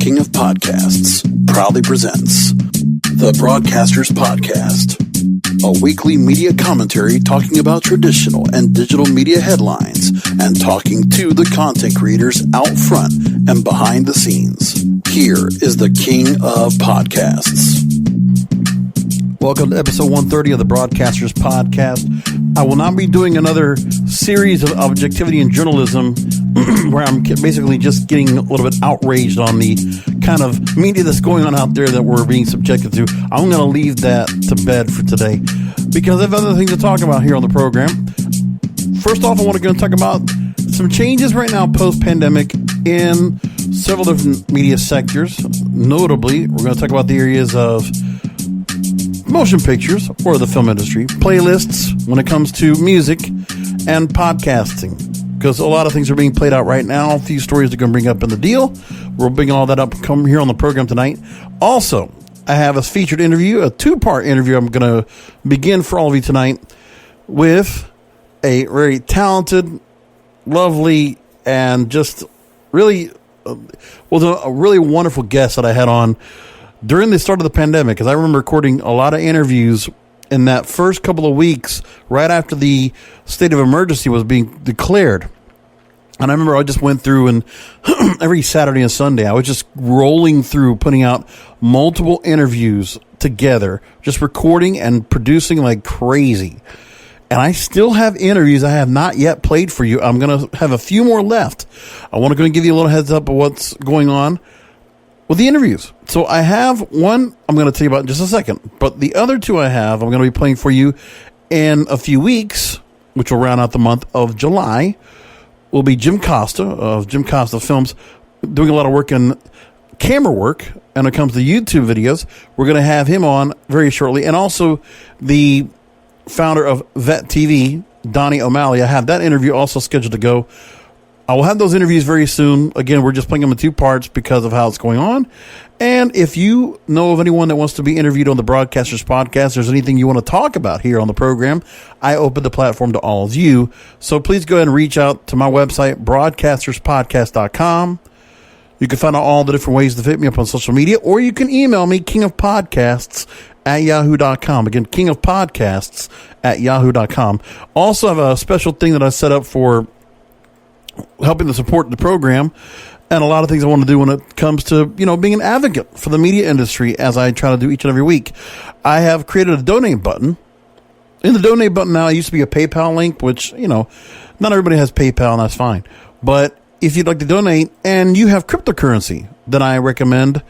King of Podcasts proudly presents The Broadcasters Podcast, a weekly media commentary talking about traditional and digital media headlines and talking to the content creators out front and behind the scenes. Here is the King of Podcasts. Welcome to episode 130 of the Broadcasters Podcast. I will not be doing another series of objectivity in journalism where I'm basically just getting a little bit outraged on the kind of media that's going on out there that we're being subjected to. I'm going to leave that to bed for today because I have other things to talk about here on the program. First off, I want to go and talk about some changes right now post-pandemic in several different media sectors. Notably, we're going to talk about the areas of motion pictures or the film industry, playlists when it comes to music, and podcasting, because a lot of things are being played out right now. A few stories are going to bring up in the deal. We'll bring all that up come here on the program tonight. Also, I have a featured interview, a two-part interview I'm going to begin for all of you tonight with a very talented, lovely, and just really was a really wonderful guest that I had on during the start of the pandemic, because I remember recording a lot of interviews in that first couple of weeks right after the state of emergency was being declared. And I remember I just went through and every Saturday and Sunday, I was just rolling through, putting out multiple interviews together, just recording and producing like crazy. And I still have interviews I have not yet played for you. I'm going to have a few more left. I want to go and give you a little heads up of what's going on with the interviews. So I have one I'm going to tell you about in just a second. But the other two I have, I'm going to be playing for you in a few weeks, which will round out the month of July, will be Jim Costa of Jim Costa Films, doing a lot of work in camera work. And when it comes to YouTube videos, we're going to have him on very shortly. And also the founder of Vet TV, Donnie O'Malley. I have that interview also scheduled to go. I will have those interviews very soon. Again, we're just playing them in two parts because of how it's going on. And if you know of anyone that wants to be interviewed on the Broadcasters Podcast, there's anything you want to talk about here on the program, I open the platform to all of you. So please go ahead and reach out to my website, broadcasterspodcast.com. You can find out all the different ways to hit me up on social media, or you can email me, kingofpodcasts@yahoo.com. Again, kingofpodcasts@yahoo.com. Also have a special thing that I set up for helping to support the program, and a lot of things I want to do when it comes to, being an advocate for the media industry, as I try to do each and every week. I have created a donate button. In the donate button now, it used to be a PayPal link, which, not everybody has PayPal, and that's fine. But if you'd like to donate and you have cryptocurrency, then I recommend,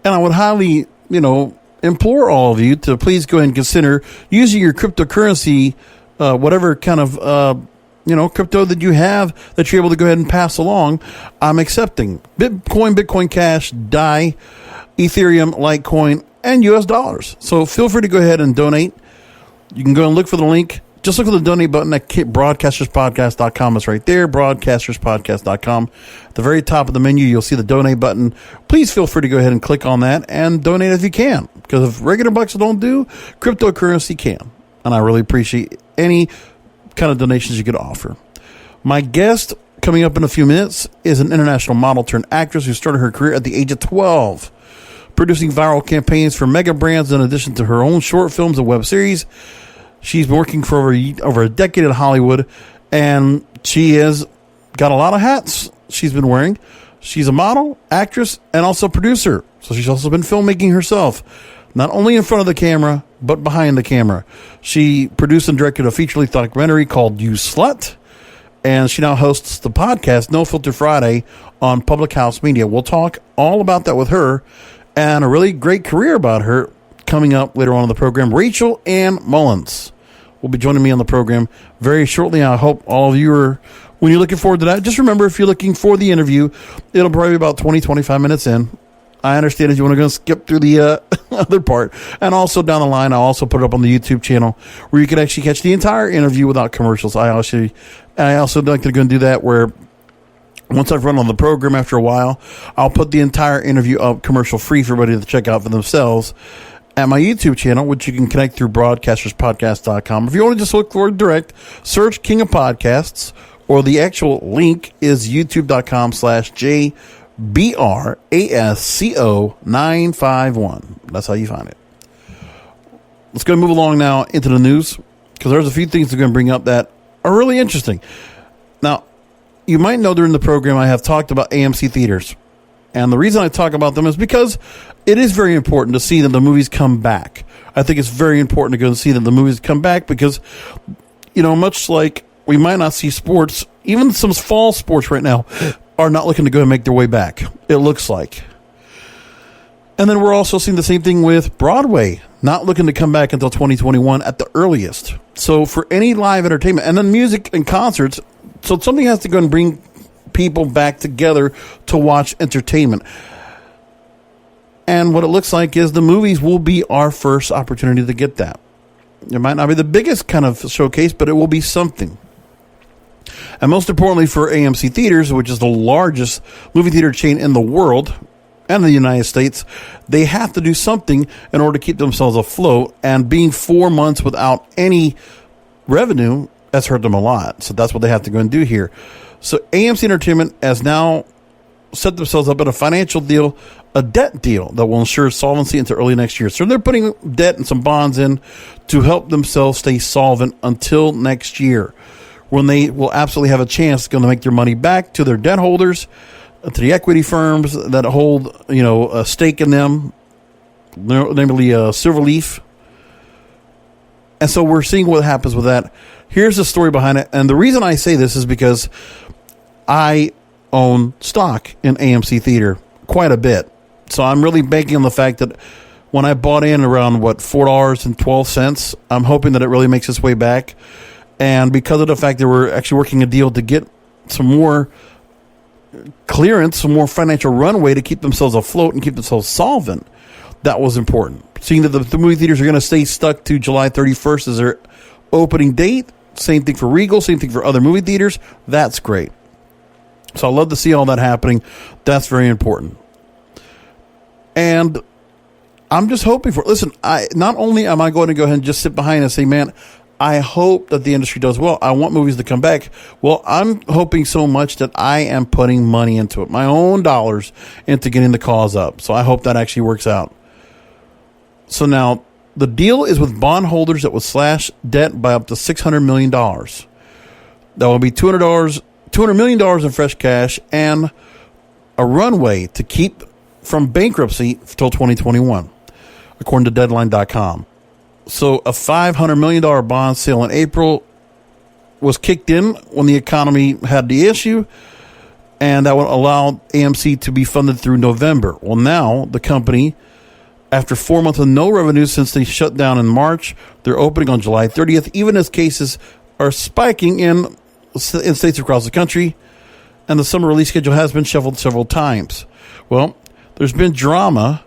and I would highly, implore all of you to please go ahead and consider using your cryptocurrency, whatever kind of, crypto that you have that you're able to go ahead and pass along. I'm accepting Bitcoin Cash, DAI, Ethereum, Litecoin, and US dollars. So feel free to go ahead and donate. You can go and look for the link. Just look for the donate button at broadcasterspodcast.com. It's right there, broadcasterspodcast.com. At the very top of the menu, you'll see the donate button. Please feel free to go ahead and click on that and donate if you can. Because if regular bucks don't do, cryptocurrency can. And I really appreciate any kind of donations you could offer. My guest coming up in a few minutes is an international model turned actress who started her career at the age of 12, producing viral campaigns for mega brands in addition to her own short films and web series. She's been working for over a decade in Hollywood, and she has got a lot of hats she's been wearing. She's a model, actress, and also producer. So she's also been filmmaking herself, not only in front of the camera, but behind the camera. She produced and directed a feature-length documentary called YouSlut, and she now hosts the podcast No Filter Friday on Public House Media. We'll talk all about that with her, and a really great career about her coming up later on in the program. Rachel Ann Mullins will be joining me on the program very shortly. I hope all of you are, when you're looking forward to that, just remember, if you're looking for the interview, it'll probably be about 20-25 minutes in. I understand if you want to go skip through the other part. And also down the line, I'll also put it up on the YouTube channel where you can actually catch the entire interview without commercials. I also like to go and do that where once I've run on the program after a while, I'll put the entire interview up commercial free for everybody to check out for themselves at my YouTube channel, which you can connect through broadcasterspodcast.com. If you want to just look for it direct, search King of Podcasts, or the actual link is youtube.com/J BRASCO951. That's how you find it. Let's go move along now into the news, because there's a few things we're going to bring up that are really interesting. Now, you might know during the program I have talked about AMC theaters. And the reason I talk about them is because it is very important to see that the movies come back. I think it's very important to go and see that the movies come back because, much like we might not see sports, even some fall sports right now are not looking to go and make their way back, it looks like. And then we're also seeing the same thing with Broadway, not looking to come back until 2021 at the earliest. So for any live entertainment, and then music and concerts, so something has to go and bring people back together to watch entertainment. And what it looks like is the movies will be our first opportunity to get that. It might not be the biggest kind of showcase, but it will be something. And most importantly for AMC Theaters, which is the largest movie theater chain in the world and the United States, they have to do something in order to keep themselves afloat. And being 4 months without any revenue has hurt them a lot. So that's what they have to go and do here. So AMC Entertainment has now set themselves up in a financial deal, a debt deal that will ensure solvency into early next year. So they're putting debt and some bonds in to help themselves stay solvent until next year, when they will absolutely have a chance to make their money back to their debt holders, to the equity firms that hold, a stake in them, namely Silverleaf. And so we're seeing what happens with that. Here's the story behind it. And the reason I say this is because I own stock in AMC Theater quite a bit. So I'm really banking on the fact that when I bought in around, $4.12, I'm hoping that it really makes its way back. And because of the fact that we're actually working a deal to get some more clearance, some more financial runway to keep themselves afloat and keep themselves solvent, that was important. Seeing that the movie theaters are going to stay stuck to July 31st as their opening date. Same thing for Regal, same thing for other movie theaters. That's great. So I love to see all that happening. That's very important. And I'm just hoping for it. Listen, not only am I going to go ahead and just sit behind and say, man, I hope that the industry does well. I want movies to come back. Well, I'm hoping so much that I am putting money into it, my own dollars, into getting the cause up. So I hope that actually works out. So now the deal is with bondholders that will slash debt by up to $600 million. That will be $200 million in fresh cash and a runway to keep from bankruptcy until 2021, according to Deadline.com. So a $500 million bond sale in April was kicked in when the economy had the issue, and that would allow AMC to be funded through November. Well, now the company, after 4 months of no revenue since they shut down in March, they're opening on July 30th, even as cases are spiking in states across the country, and the summer release schedule has been shuffled several times. Well, there's been drama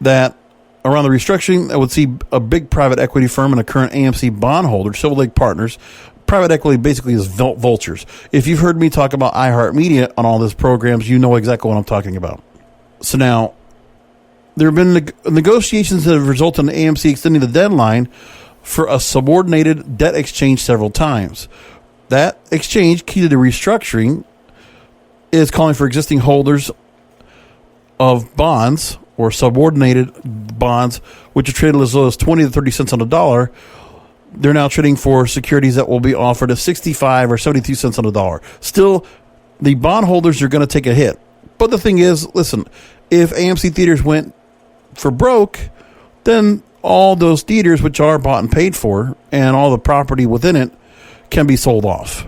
that around the restructuring, I would see a big private equity firm and a current AMC bondholder, Silver Lake Partners. Private equity basically is vultures. If you've heard me talk about iHeartMedia on all these programs, you know exactly what I'm talking about. So now, there have been negotiations that have resulted in AMC extending the deadline for a subordinated debt exchange several times. That exchange, key to the restructuring, is calling for existing holders of bonds or subordinated bonds, which are traded as low as 20 to 30 cents on the dollar. They're now trading for securities that will be offered at 65 or 72 cents on the dollar. Still, the bondholders are going to take a hit. But the thing is, listen, if AMC Theaters went for broke, then all those theaters, which are bought and paid for, and all the property within it, can be sold off.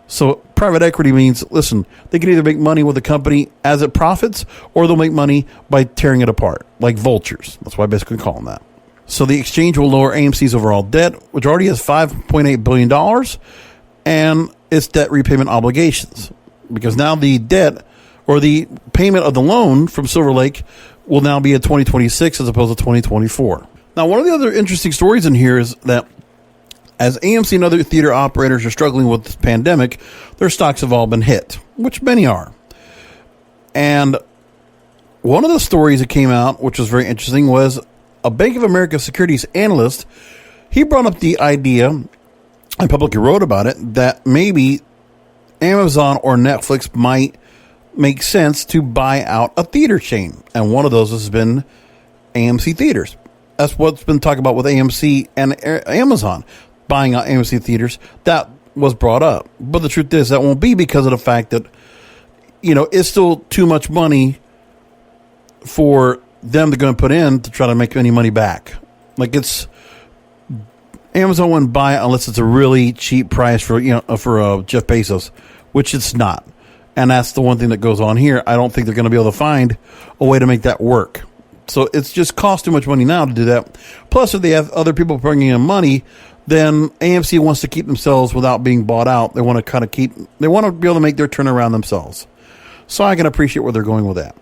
So private equity means, listen, they can either make money with the company as it profits, or they'll make money by tearing it apart, like vultures. That's why I basically call them that. So the exchange will lower AMC's overall debt, which already has $5.8 billion, and its debt repayment obligations. Because now the debt, or the payment of the loan from Silver Lake, will now be at 2026 as opposed to 2024. Now, one of the other interesting stories in here is that as AMC and other theater operators are struggling with this pandemic, their stocks have all been hit, which many are. And one of the stories that came out, which was very interesting, was a Bank of America securities analyst. He brought up the idea, and publicly wrote about it, that maybe Amazon or Netflix might make sense to buy out a theater chain. And one of those has been AMC Theaters. That's what's been talked about with AMC and Amazon buying out AMC Theaters. That was brought up. But the truth is that won't be because of the fact that, it's still too much money for them to go and put in to try to make any money back. Like Amazon wouldn't buy it unless it's a really cheap price for Jeff Bezos, which it's not. And that's the one thing that goes on here. I don't think they're going to be able to find a way to make that work. So it's just cost too much money now to do that. Plus, if they have other people bringing in money, then AMC wants to keep themselves without being bought out. They want to they want to be able to make their turnaround themselves. So I can appreciate where they're going with that.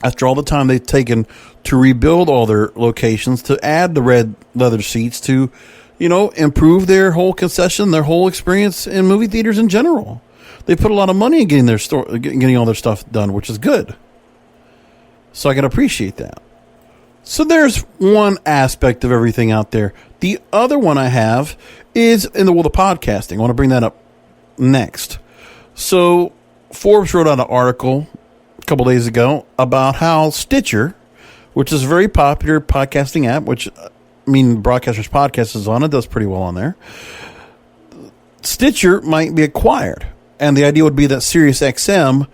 After all the time they've taken to rebuild all their locations, to add the red leather seats, to, improve their whole concession, their whole experience in movie theaters in general. They put a lot of money in getting all their stuff done, which is good. So I can appreciate that. So there's one aspect of everything out there. The other one I have is in the world of podcasting. I want to bring that up next. So Forbes wrote out an article a couple days ago about how Stitcher, which is a very popular podcasting app, Broadcasters Podcast is on it, does pretty well on there. Stitcher might be acquired. And the idea would be that SiriusXM,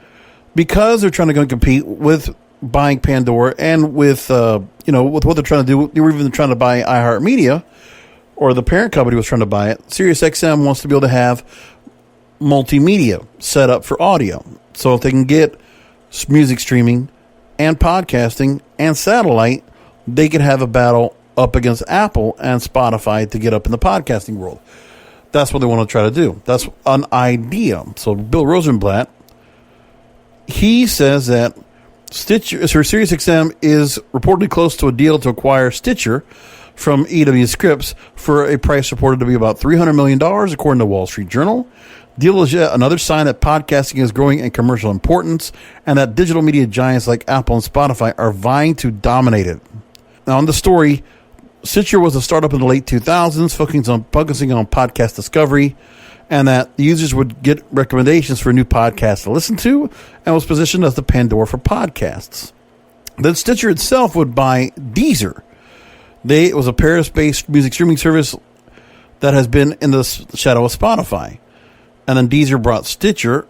because they're trying to go and compete with buying Pandora and with with what they're trying to do, they were even trying to buy iHeartMedia, or the parent company was trying to buy it. SiriusXM wants to be able to have multimedia set up for audio. So if they can get music streaming and podcasting and satellite, they could have a battle up against Apple and Spotify to get up in the podcasting world. That's what they want to try to do. That's an idea. So Bill Rosenblatt, he says that SiriusXM is reportedly close to a deal to acquire Stitcher from EW Scripps for a price reported to be about $300 million, according to Wall Street Journal. Deal is yet another sign that podcasting is growing in commercial importance and that digital media giants like Apple and Spotify are vying to dominate it. Now, in the story, Stitcher was a startup in the late 2000s, focusing on podcast discovery, and that the users would get recommendations for new podcasts to listen to, and was positioned as the Pandora for podcasts. Then Stitcher itself would buy Deezer. It was a Paris-based music streaming service that has been in the shadow of Spotify. And then Deezer brought Stitcher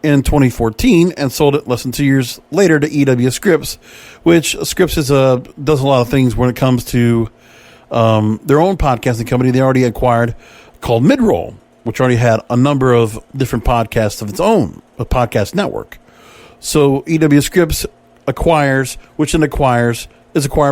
in 2014 and sold it less than 2 years later to EW Scripps, which Scripps does a lot of things when it comes to their own podcasting company they already acquired called Midroll, which already had a number of different podcasts of its own, a podcast network. So EW Scripps is acquired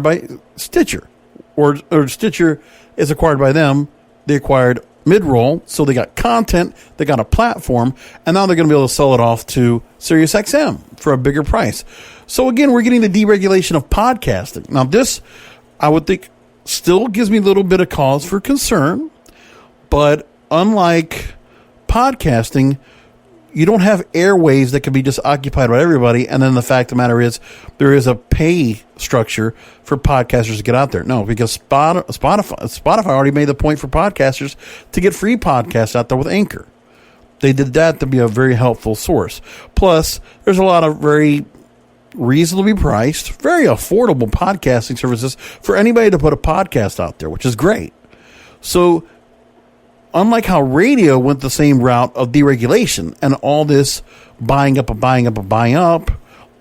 by Stitcher, or Stitcher is acquired by them. They acquired Midroll, so they got content, they got a platform, and now they're going to be able to sell it off to SiriusXM for a bigger price. So again, we're getting the deregulation of podcasting. Now this, I would think, still gives me a little bit of cause for concern, but unlike podcasting, you don't have airwaves that can be just occupied by everybody, and then the fact of the matter is there is a pay structure for podcasters to get out there. No, because Spotify already made the point for podcasters to get free podcasts out there with Anchor. They did that to be a very helpful source. Plus, there's a lot of very reasonably priced, very affordable podcasting services for anybody to put a podcast out there, which is great. So, unlike how radio went the same route of deregulation and all this buying up,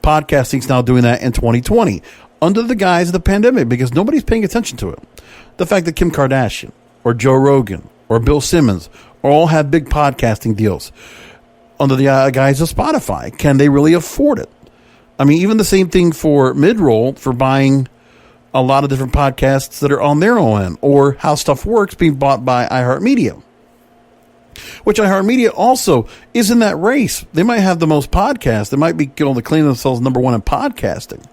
podcasting's now doing that in 2020 under the guise of the pandemic because nobody's paying attention to it. The fact that Kim Kardashian or Joe Rogan or Bill Simmons all have big podcasting deals under the guise of Spotify. Can they really afford it? I mean, even the same thing for Midroll for buying a lot of different podcasts that are on their own end, or How Stuff Works being bought by iHeartMedia, which iHeartMedia also is in that race. They might have the most podcasts. They might be going to claim themselves number one in podcasting,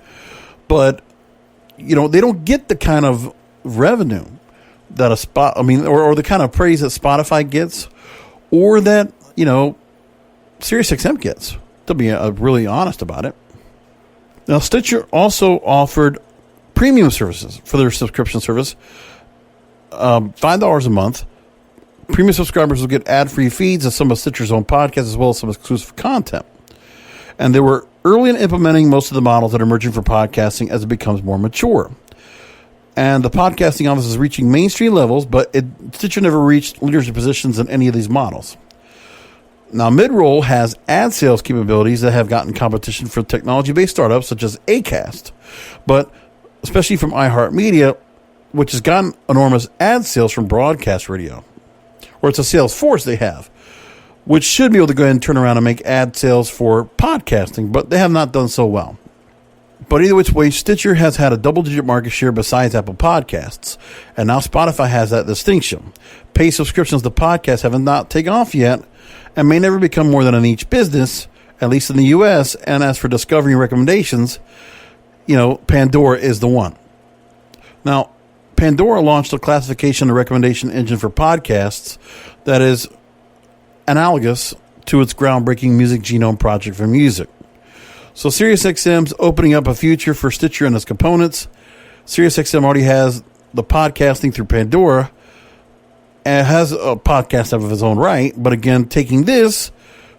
but they don't get the kind of revenue that or the kind of praise that Spotify gets, or that SiriusXM gets. To be really honest about it. Now, Stitcher also offered premium services for their subscription service, $5 a month. Premium subscribers will get ad-free feeds of some of Stitcher's own podcasts as well as some exclusive content. And they were early in implementing most of the models that are emerging for podcasting as it becomes more mature. And the podcasting office is reaching mainstream levels, but Stitcher never reached leadership positions in any of these models. Now, Midroll has ad sales capabilities that have gotten competition for technology-based startups such as Acast, but especially from iHeartMedia, which has gotten enormous ad sales from broadcast radio. Or it's a sales force they have, which should be able to go ahead and turn around and make ad sales for podcasting, but they have not done so well. But either which way, Stitcher has had a double-digit market share besides Apple Podcasts, and now Spotify has that distinction. Paid subscriptions to podcasts have not taken off yet, and may never become more than a niche business, at least in the U.S., and as for discovery and recommendations, Pandora is the one. Now, Pandora launched a classification and recommendation engine for podcasts that is analogous to its groundbreaking Music Genome project for music. So SiriusXM's opening up a future for Stitcher and its components. SiriusXM already has the podcasting through Pandora and has a podcast of its own right, but again, taking this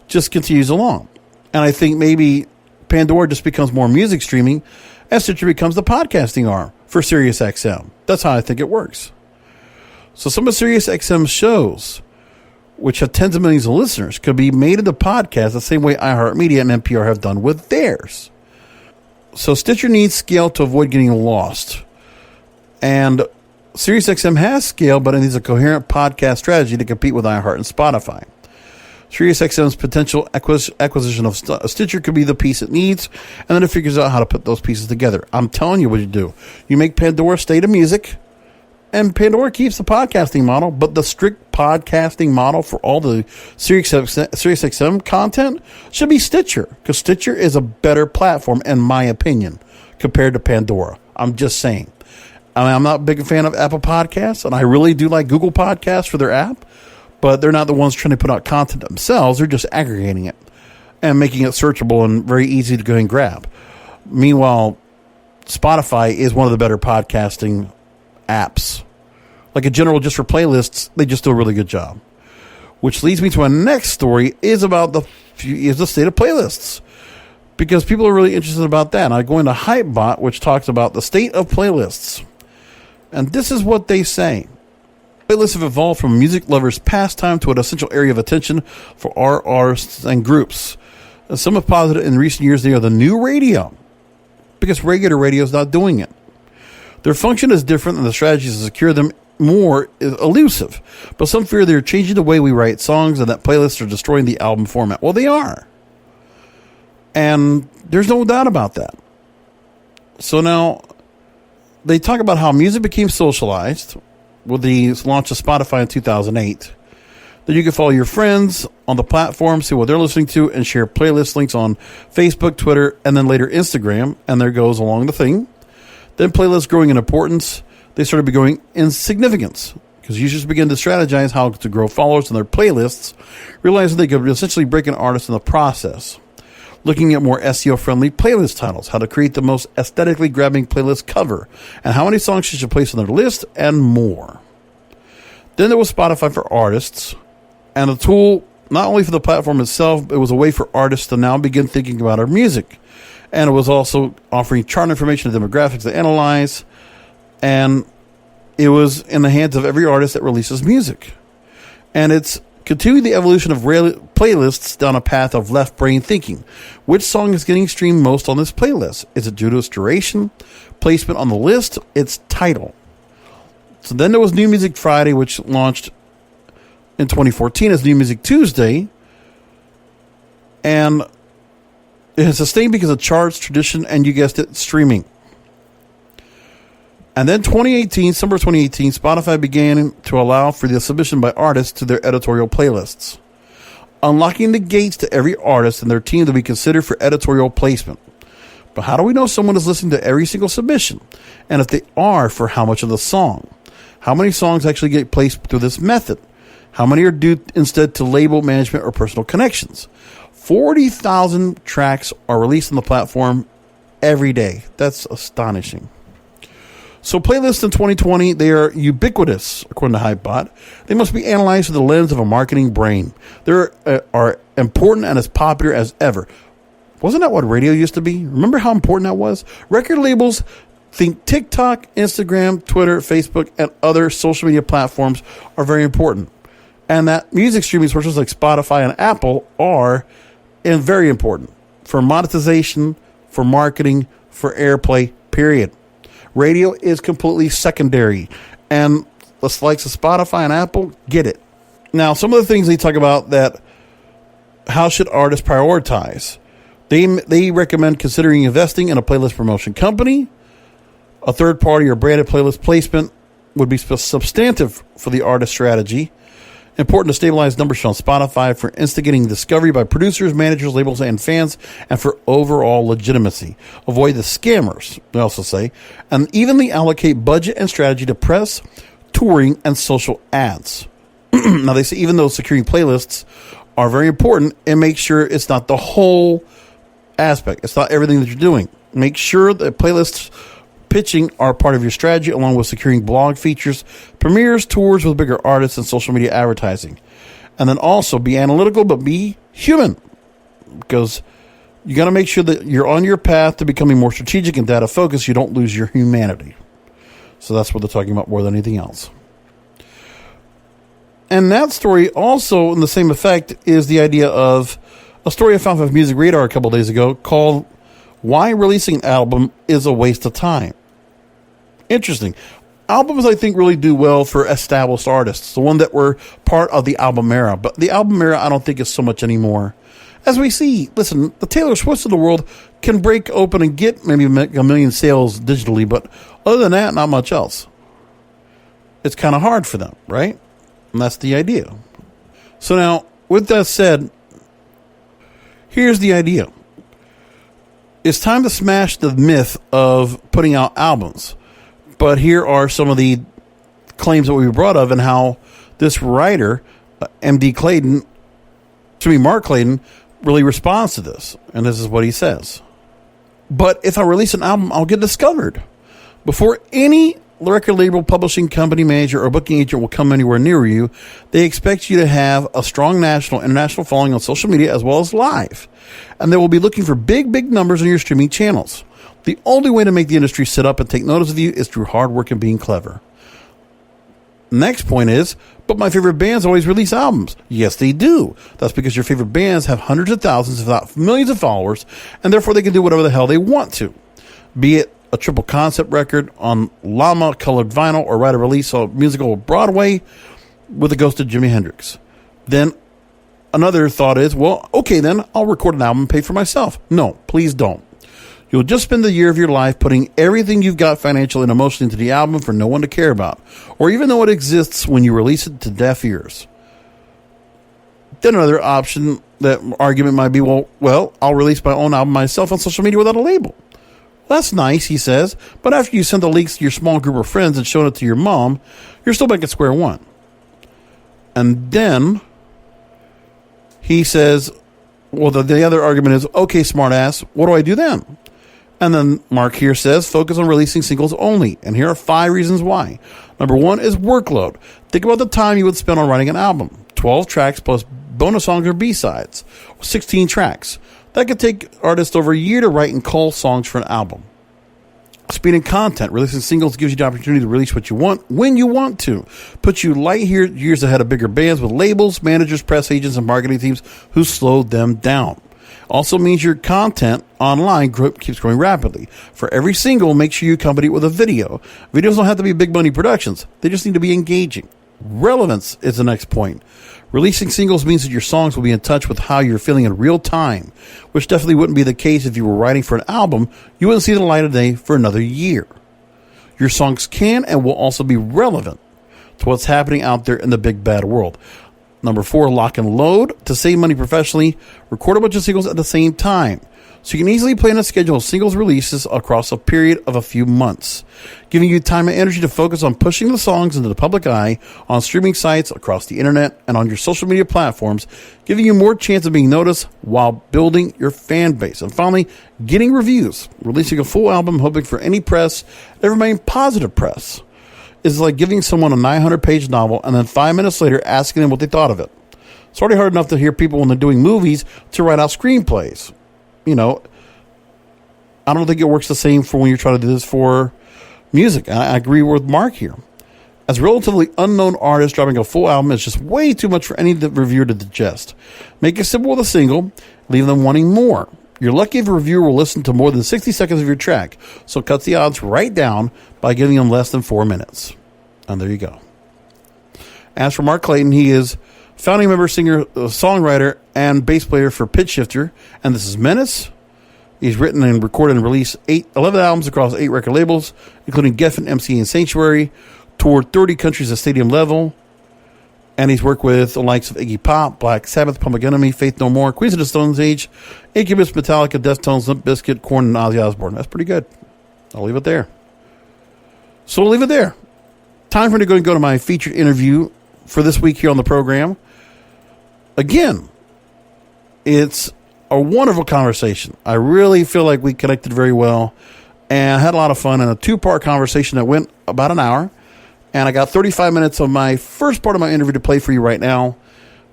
just continues along. And I think maybe Pandora just becomes more music streaming as Stitcher becomes the podcasting arm for SiriusXM. That's how I think it works. So some of SiriusXM's shows, which have tens of millions of listeners, could be made into podcasts the same way iHeartMedia and NPR have done with theirs. So Stitcher needs scale to avoid getting lost. And SiriusXM has scale, but it needs a coherent podcast strategy to compete with iHeart and Spotify. SiriusXM's potential acquisition of Stitcher could be the piece it needs, and then it figures out how to put those pieces together. I'm telling you what you do. You make Pandora stay to music, and Pandora keeps the podcasting model, but the strict podcasting model for all the SiriusXM content should be Stitcher, because Stitcher is a better platform, in my opinion, compared to Pandora. I'm just saying. I'm not a big fan of Apple Podcasts, and I really do like Google Podcasts for their app, but they're not the ones trying to put out content themselves. They're just aggregating it and making it searchable and very easy to go and grab. Meanwhile, Spotify is one of the better podcasting apps. Like in general, just for playlists, they just do a really good job. Which leads me to my next story is about the state of playlists. Because people are really interested about that. And I go into Hypebot, which talks about the state of playlists. And this is what they say. Playlists have evolved from a music lover's pastime to an essential area of attention for our artists and groups. And some have posited in recent years they are the new radio, because regular radio is not doing it. Their function is different, and the strategies to secure them more is elusive. But some fear they're changing the way we write songs and that playlists are destroying the album format. Well, they are. And there's no doubt about that. So now they talk about how music became socialized with the launch of Spotify in 2008. That you can follow your friends on the platform, see what they're listening to, and share playlist links on Facebook, Twitter, and then later Instagram. And there goes along the thing. Then playlists growing in importance, they started growing in significance because users began to strategize how to grow followers in their playlists, realizing they could essentially break an artist in the process. Looking at more SEO-friendly playlist titles, how to create the most aesthetically grabbing playlist cover, and how many songs you should place on their list, and more. Then there was Spotify for Artists, and a tool not only for the platform itself, it was a way for artists to now begin thinking about our music. And it was also offering chart information and demographics to analyze, and it was in the hands of every artist that releases music. And it's continuing the evolution of playlists down a path of left brain thinking. Which song is getting streamed most on this playlist? Is it due to its duration, placement on the list, its title? So then there was New Music Friday, which launched in 2014 as New Music Tuesday. And it has sustained because of charts, tradition, and you guessed it, streaming. And then summer 2018, Spotify began to allow for the submission by artists to their editorial playlists, unlocking the gates to every artist and their team to be considered for editorial placement. But how do we know someone is listening to every single submission? And if they are, for how much of the song? How many songs actually get placed through this method? How many are due instead to label management or personal connections? 40,000 tracks are released on the platform every day. That's astonishing. So playlists in 2020, they are ubiquitous, according to Hypebot. They must be analyzed through the lens of a marketing brain. They are important and as popular as ever. Wasn't that what radio used to be? Remember how important that was? Record labels think TikTok, Instagram, Twitter, Facebook, and other social media platforms are very important. And that music streaming sources like Spotify and Apple are very important for monetization, for marketing, for airplay, period. Radio is completely secondary. And the likes of Spotify and Apple get it. Now, some of the things they talk about that, how should artists prioritize? They recommend considering investing in a playlist promotion company. A third party or branded playlist placement would be substantive for the artist strategy. Important to stabilize numbers on Spotify for instigating discovery by producers, managers, labels, and fans, and for overall legitimacy. Avoid the scammers, they also say, and evenly allocate budget and strategy to press, touring, and social ads. Now, they say even though securing playlists are very important, and make sure it's not the whole aspect. It's not everything that you're doing. Make sure that playlists pitching are part of your strategy, along with securing blog features, premieres, tours with bigger artists, and social media advertising. And then also be analytical, but be human, because you got to make sure that you're on your path to becoming more strategic and data focused. You don't lose your humanity. So that's what they're talking about more than anything else. And that story also, in the same effect, is the idea of a story I found from Music Radar a couple days ago called "Why Releasing an Album is a Waste of Time." Interesting. Albums, I think, really do well for established artists, the one that were part of the album era. But the album era, I don't think is so much anymore. As we see, listen, the Taylor Swifts of the world can break open and get maybe a million sales digitally, but other than that, not much else. It's kind of hard for them, right? And that's the idea. So now, with that said, here's the idea. It's time to smash the myth of putting out albums. But here are some of the claims that we brought of and how this writer, Mark Clayton, really responds to this. And this is what he says. But if I release an album, I'll get discovered. Before any record label, publishing company, manager, or booking agent will come anywhere near you, they expect you to have a strong national, international following on social media as well as live. And they will be looking for big numbers on your streaming channels. The only way to make the industry sit up and take notice of you is through hard work and being clever. Next point is, but my favorite bands always release albums. Yes, they do. That's because your favorite bands have hundreds of thousands, if not millions of followers, and therefore they can do whatever the hell they want to. Be it a triple concept record on llama colored vinyl or write a release of musical Broadway with the ghost of Jimi Hendrix. Then another thought is, well, okay, then I'll record an album and pay for myself. No, please don't. You'll just spend the year of your life putting everything you've got financially and emotionally into the album for no one to care about, or even though it exists when you release it to deaf ears. Then another argument might be, well, I'll release my own album myself on social media without a label. That's nice, he says, but after you send the leaks to your small group of friends and show it to your mom, you're still back at square one. And then he says, well, the other argument is, okay, smartass, what do I do then? And then Mark here says, focus on releasing singles only. And here are 5 reasons why. Number 1 is workload. Think about the time you would spend on writing an album. 12 tracks plus bonus songs or B-sides. 16 tracks. That could take artists over a year to write and cull songs for an album. Speed and content. Releasing singles gives you the opportunity to release what you want when you want to. Puts you light years ahead of bigger bands with labels, managers, press agents, and marketing teams who slowed them down. Also means your content online keeps growing rapidly. For every single, make sure you accompany it with a video. Videos don't have to be big money productions. They just need to be engaging. Relevance is the next point. Releasing singles means that your songs will be in touch with how you're feeling in real time, which definitely wouldn't be the case if you were writing for an album. You wouldn't see the light of day for another year. Your songs can and will also be relevant to what's happening out there in the big bad world. Number 4, lock and load. To save money professionally, record a bunch of singles at the same time. So you can easily plan a schedule of singles releases across a period of a few months, giving you time and energy to focus on pushing the songs into the public eye on streaming sites, across the internet, and on your social media platforms, giving you more chance of being noticed while building your fan base. And finally, getting reviews. Releasing a full album, hoping for any press, never mind positive press, is like giving someone a 900-page novel and then 5 minutes later asking them what they thought of it. It's already hard enough to hear people when they're doing movies to write out screenplays. I don't think it works the same for when you're trying to do this for music. I agree with Mark here. As a relatively unknown artist, dropping a full album is just way too much for any reviewer to digest. Make it simple with a single, leave them wanting more. You're lucky if a reviewer will listen to more than 60 seconds of your track, so it cuts the odds right down by giving them less than 4 minutes. And there you go. As for Mark Clayton, he is founding member, singer, songwriter, and bass player for Pitch Shifter, and This Is Menace. He's written and recorded and released 11 albums across 8 record labels, including Geffen, MC, and Sanctuary, toured 30 countries at stadium level, and he's worked with the likes of Iggy Pop, Black Sabbath, Public Enemy, Faith No More, Queens of the Stone Age, Incubus, Metallica, Deftones, Limp Bizkit, Korn, and Ozzy Osbourne. That's pretty good. I'll leave it there. So we'll leave it there. Time for me to go to my featured interview for this week here on the program. Again, it's a wonderful conversation. I really feel like we connected very well, and I had a lot of fun in a 2-part conversation that went about an hour. And I got 35 minutes of my first part of my interview to play for you right now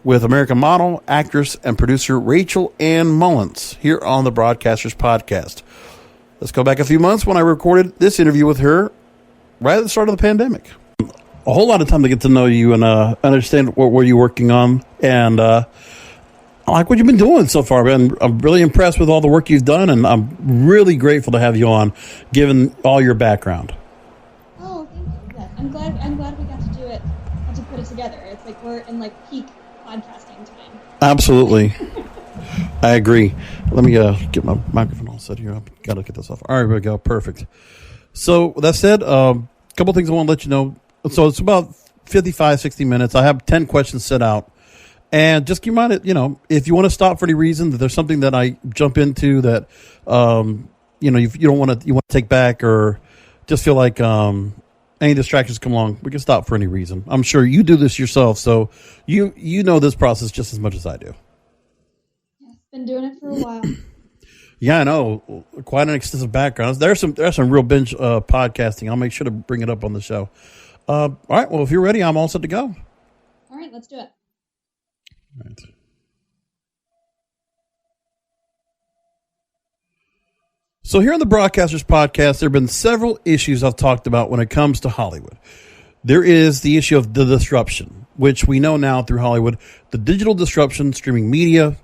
with American model, actress, and producer Rachel Ann Mullins here on the Broadcasters Podcast. Let's go back a few months when I recorded this interview with her right at the start of the pandemic. A whole lot of time to get to know you and understand what were you working on. And I like what you've been doing so far, man. I'm really impressed with all the work you've done, and I'm really grateful to have you on, given all your background. I'm glad we got to do it, got to put it together. It's like we're in like peak podcasting time. Absolutely. I agree. Let me get my microphone all set here. I've got to get this off. All right, here we go. Perfect. So with that said, a couple things I want to let you know. So it's about 55, 60 minutes. I have 10 questions set out. And just keep in mind, if you want to stop for any reason, that there's something that I jump into that, you don't want to take back, or just feel like, any distractions come along, we can stop for any reason. I'm sure you do this yourself, so you know this process just as much as I do. Yeah, been doing it for a while. Yeah, I know. Quite an extensive background. There's some real binge podcasting. I'll make sure to bring it up on the show. All right. Well, if you're ready, I'm all set to go. All right, let's do it. All right. So here on the Broadcasters Podcast, there have been several issues I've talked about when it comes to Hollywood. There is the issue of the disruption, which we know now through Hollywood, the digital disruption, streaming media.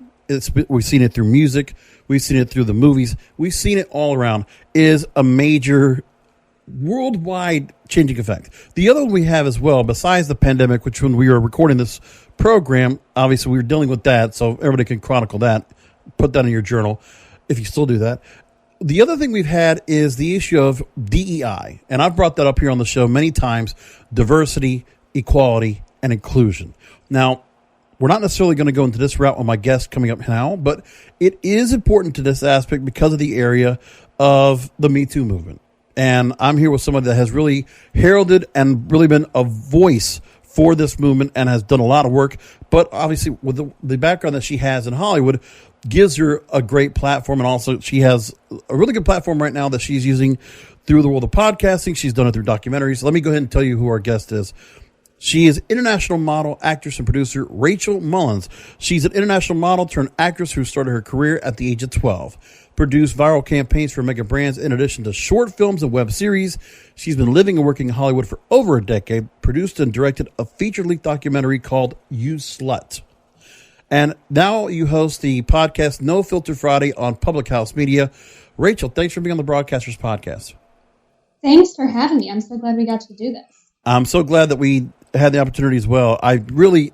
We've seen it through music. We've seen it through the movies. We've seen it all around. Is a major worldwide changing effect. The other one we have as well, besides the pandemic, which when we were recording this program, obviously we were dealing with that, so everybody can chronicle that. Put that in your journal if you still do that. The other thing we've had is the issue of DEI, and I've brought that up here on the show many times: diversity, equality, and inclusion. Now, we're not necessarily going to go into this route with my guest coming up now, but it is important to this aspect because of the area of the Me Too movement. And I'm here with somebody that has really heralded and really been a voice for this movement and has done a lot of work. But obviously, with the background that she has in Hollywood, gives her a great platform. And also, she has a really good platform right now that she's using through the world of podcasting. She's done it through documentaries. Let me go ahead and tell you who our guest is. She is international model, actress, and producer Rachel Mullins. She's an international model turned actress who started her career at the age of 12. Produced viral campaigns for mega brands in addition to short films and web series. She's been living and working in Hollywood for over a decade. Produced and directed a feature-length documentary called YouSlut. And now you host the podcast No Filter Friday on Public House Media. Rachel, thanks for being on the Broadcasters Podcast. Thanks for having me. I'm so glad we got to do this. I'm so glad that we had the opportunity as well. I really,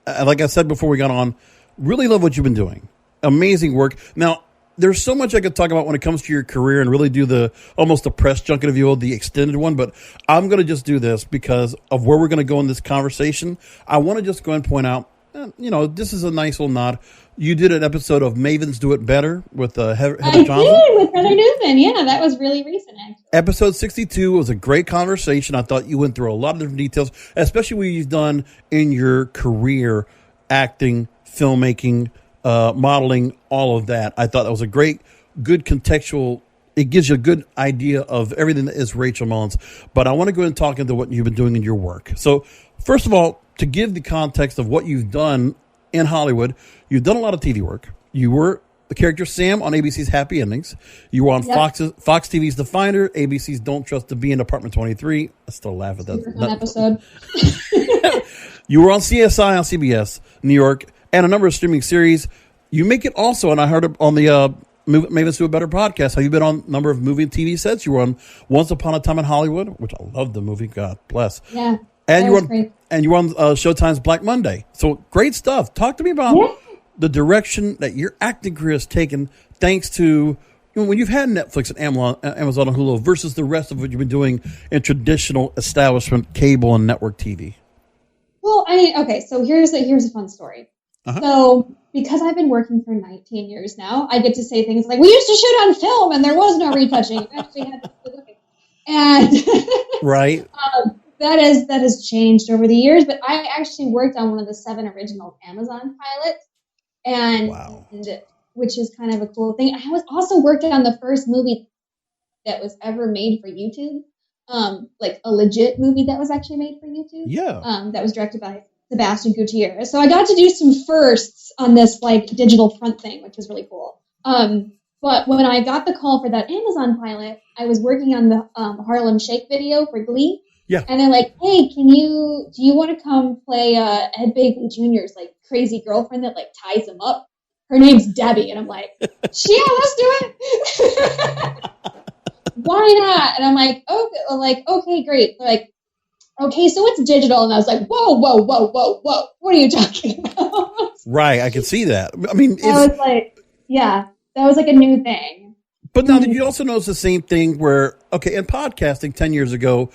like I said before we got on, really love what you've been doing. Amazing work. Now, there's so much I could talk about when it comes to your career and really do almost the press junket, if you will, the extended one. But I'm going to just do this because of where we're going to go in this conversation. I want to just go and point out, this is a nice little nod. You did an episode of Mavens Do It Better with Heather Johnson. I did, with Heather Newman. Yeah, that was really recent, actually. Episode 62 was a great conversation. I thought you went through a lot of different details, especially what you've done in your career, acting, filmmaking, modeling, all of that. I thought that was a good contextual. It gives you a good idea of everything that is Rachel Mullins. But I want to go and talk into what you've been doing in your work. So, first of all, to give the context of what you've done in Hollywood, you've done a lot of TV work. You were the character Sam on ABC's Happy Endings. You were on Fox TV's The Finder, ABC's Don't Trust the Bee in Apartment 23. I still laugh at that. Fun episode. You were on CSI on CBS New York and a number of streaming series. You make it also, and I heard it on the Mavis Do a Better podcast. Have you been on a number of movie and TV sets? You were on Once Upon a Time in Hollywood, which I love the movie. God bless. Yeah. And you were on Showtime's Black Monday. So great stuff. Talk to me about the direction that your acting career has taken, thanks to when you've had Netflix and Amazon and Hulu versus the rest of what you've been doing in traditional establishment cable and network TV. Well, I mean, okay, so here's a fun story. So because I've been working for 19 years now, I get to say things like, we used to shoot on film and there was no retouching. You actually had to look at and right. That has changed over the years, but I actually worked on one of the 7 original Amazon pilots, and which is kind of a cool thing. I was also working on the first movie that was ever made for YouTube, like a legit movie that was actually made for YouTube. Yeah. That was directed by Sebastian Gutierrez. So I got to do some firsts on this like digital front thing, which was really cool. But when I got the call for that Amazon pilot, I was working on the Harlem Shake video for Glee. Yeah. And they're like, hey, do you want to come play Ed Begley Jr.'s like crazy girlfriend that like ties him up? Her name's Debbie. And I'm like, yeah, let's do it. Why not? And I'm like, okay, great. They're like, okay, so it's digital. And I was like, whoa. What are you talking about? Right. I can see that. I mean, I was like, yeah, that was like a new thing. But now, did you also notice the same thing where, okay, in podcasting 10 years ago,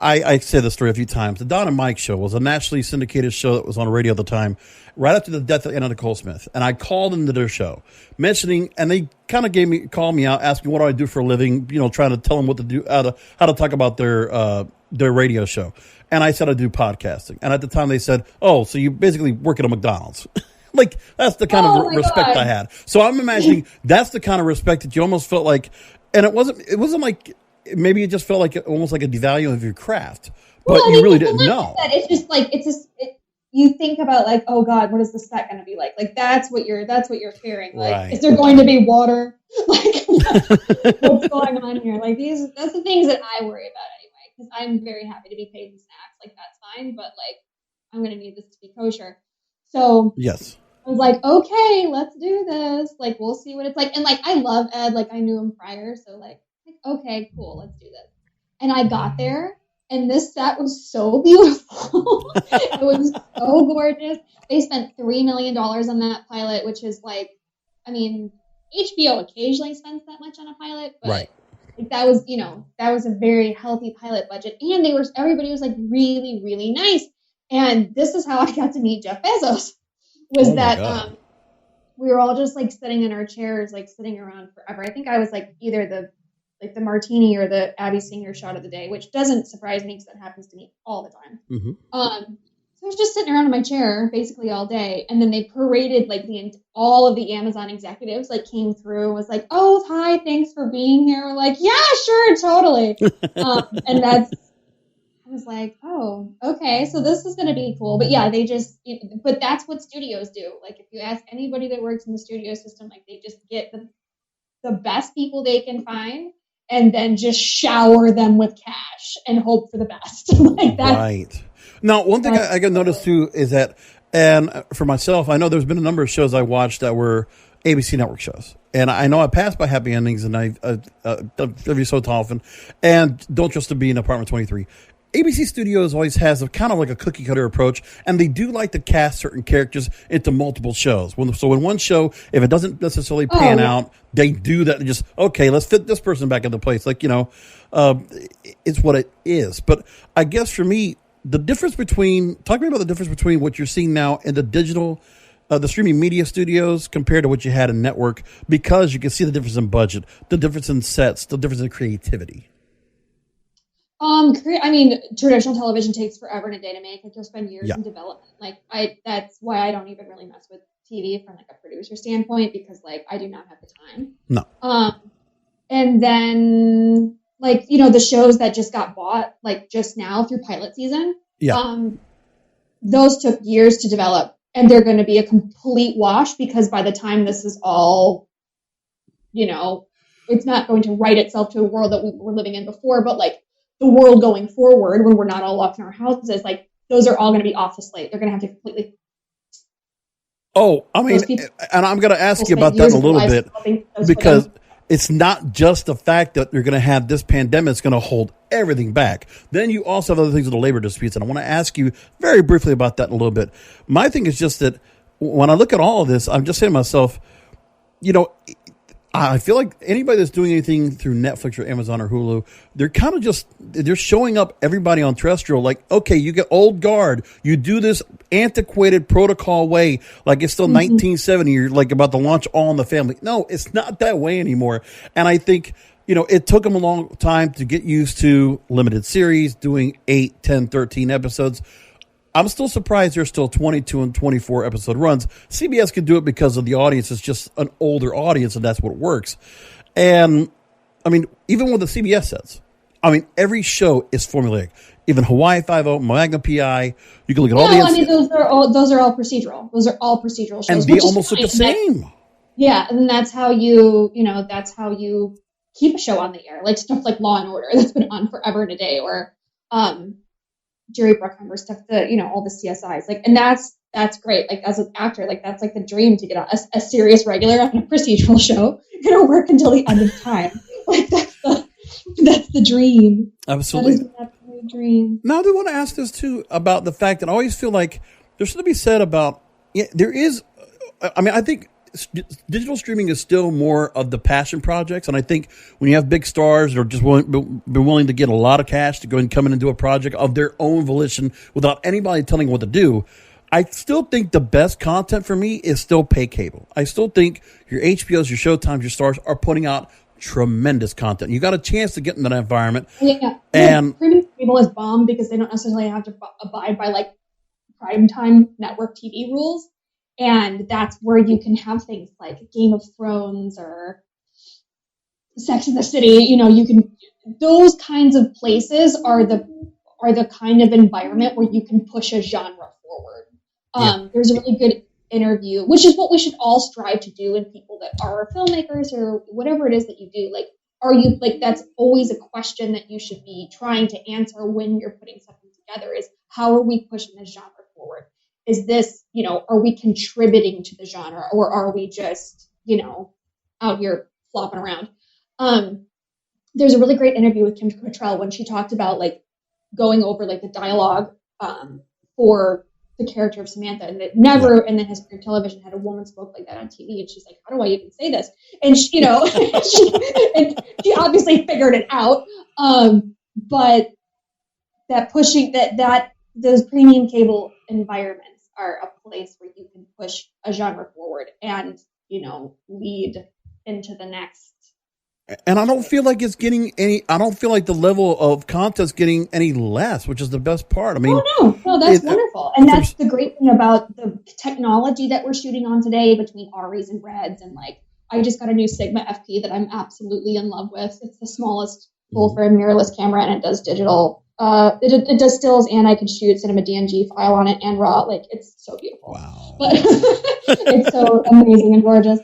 I said this story a few times. The Don and Mike show was a nationally syndicated show that was on radio at the time, right after the death of Anna Nicole Smith. And I called into their show, mentioning, and they kind of called me out, asking what do I do for a living, trying to tell them what to do, how to talk about their radio show. And I said I do podcasting. And at the time they said, oh, so you basically work at a McDonald's. Like, that's the kind of respect I had. So I'm imagining that's the kind of respect that you almost felt like, and it wasn't like, maybe it just felt like almost like a devaluing of your craft, but you really didn't know. It's just like you think about like, oh God, what is the set going to be like? Like that's what you're fearing. Like, right. Is there going to be water? Like, what's going on here? Like that's the things that I worry about anyway. Because I'm very happy to be paid in snacks. Like that's fine, but like I'm going to need this to be kosher. So yes. I was like, okay, let's do this. Like we'll see what it's like. And like I love Ed. Like I knew him prior, so like. Okay, cool, let's do this. And I got there, and this set was so beautiful. It was so gorgeous. They spent $3 million on that pilot, which is like, I mean, HBO occasionally spends that much on a pilot, but right. Like, that was a very healthy pilot budget. And everybody was like really, really nice. And this is how I got to meet Jeff Bezos, was that we were all just like sitting in our chairs, like sitting around forever. I think I was like either the martini or the Abby Singer shot of the day, which doesn't surprise me because that happens to me all the time. Mm-hmm. So I was just sitting around in my chair basically all day. And then they paraded like all of the Amazon executives like came through and was like, oh, hi, thanks for being here. We're like, yeah, sure, totally. And I was like, oh, okay, so this is going to be cool. But yeah, but that's what studios do. Like if you ask anybody that works in the studio system, like they just get the best people they can find and then just shower them with cash and hope for the best. Like that. Right. Now, one thing I got noticed too is that, and for myself, I know there's been a number of shows I watched that were ABC Network shows. And I know I passed by Happy Endings and I every so often, and Don't Trust to Be in Apartment 23. ABC Studios always has a kind of like a cookie cutter approach, and they do like to cast certain characters into multiple shows. So in one show, if it doesn't necessarily pan out, they do that and just, okay, let's fit this person back into place. Like, it's what it is. But I guess for me, talk to me about the difference between what you're seeing now in the digital, the streaming media studios compared to what you had in network, because you can see the difference in budget, the difference in sets, the difference in creativity. I mean, traditional television takes forever and a day to make. Like you'll spend years in development. Like that's why I don't even really mess with TV from like a producer standpoint, because like I do not have the time. No. And then like, the shows that just got bought, like just now through pilot season. Yeah. Those took years to develop and they're going to be a complete wash because by the time this is all, it's not going to write itself to a world that we were living in before, but like the world going forward when we're not all locked in our houses, like those are all going to be off the slate. They're going to have to completely. Oh, I mean, and I'm going to ask you about that in a little bit because it's not just the fact that you're going to have this pandemic that's going to hold everything back. Then you also have other things with the labor disputes. And I want to ask you very briefly about that in a little bit. My thing is just that when I look at all of this, I'm just saying to myself, I feel like anybody that's doing anything through Netflix or Amazon or Hulu, they're kind of they're showing up everybody on terrestrial like, okay, you get old guard. You do this antiquated protocol way, like it's still 1970. You're like about to launch All in the Family. No, it's not that way anymore. And I think, it took them a long time to get used to limited series, doing 8, 10, 13 episodes. I'm still surprised there's still 22 and 24 episode runs. CBS can do it because of the audience. It's just an older audience, and that's what works. And, I mean, even with the CBS sets, every show is formulaic. Even Hawaii Five-0, Magnum PI, you can look at all the... those are all procedural. Those are all procedural shows. And they almost look the same. Yeah, and that's how you keep a show on the air. Like stuff like Law and Order that's been on forever and a day, or... Jerry Bruckheimer stuff, all the CSIs, like, and that's great. Like as an actor, like that's like the dream to get a serious regular on a procedural show. You're gonna work until the end of time. Like that's the dream. Absolutely, that's the dream. Now I do want to ask this too about the fact that I always feel like there's something to be said about. Yeah, there is. I think digital streaming is still more of the passion projects, and I think when you have big stars that are just willing to get a lot of cash to go and come in and do a project of their own volition without anybody telling them what to do, I still think the best content for me is still pay cable. I still think your HBOs, your Showtimes, your Stars are putting out tremendous content. You got a chance to get into that environment. Yeah, and premium cable is bomb because they don't necessarily have to abide by like primetime network TV rules. And that's where you can have things like Game of Thrones or Sex and the City. Those kinds of places are the kind of environment where you can push a genre forward. There's a really good interview, which is what we should all strive to do in people that are filmmakers or whatever it is that you do. Like, are you like, that's always a question that you should be trying to answer when you're putting something together is how are we pushing this genre forward? Is this, are we contributing to the genre or are we just, out here flopping around? There's a really great interview with Kim Cattrall when she talked about like going over like the dialogue for the character of Samantha, and that never in the history of television had a woman spoke like that on TV. And she's like, how do I even say this? And she, she obviously figured it out. But that pushing that those premium cable environments are a place where you can push a genre forward and, lead into the next. And I don't feel like it's getting I don't feel like the level of content's getting any less, which is the best part. I mean, no, that's wonderful. And that's the great thing about the technology that we're shooting on today between REs and Reds. And like, I just got a new Sigma FP that I'm absolutely in love with. It's the smallest full frame mirrorless camera and it does digital. It does stills and I can shoot cinema DNG file on it and raw. Like it's so beautiful. Wow. But it's so amazing and gorgeous.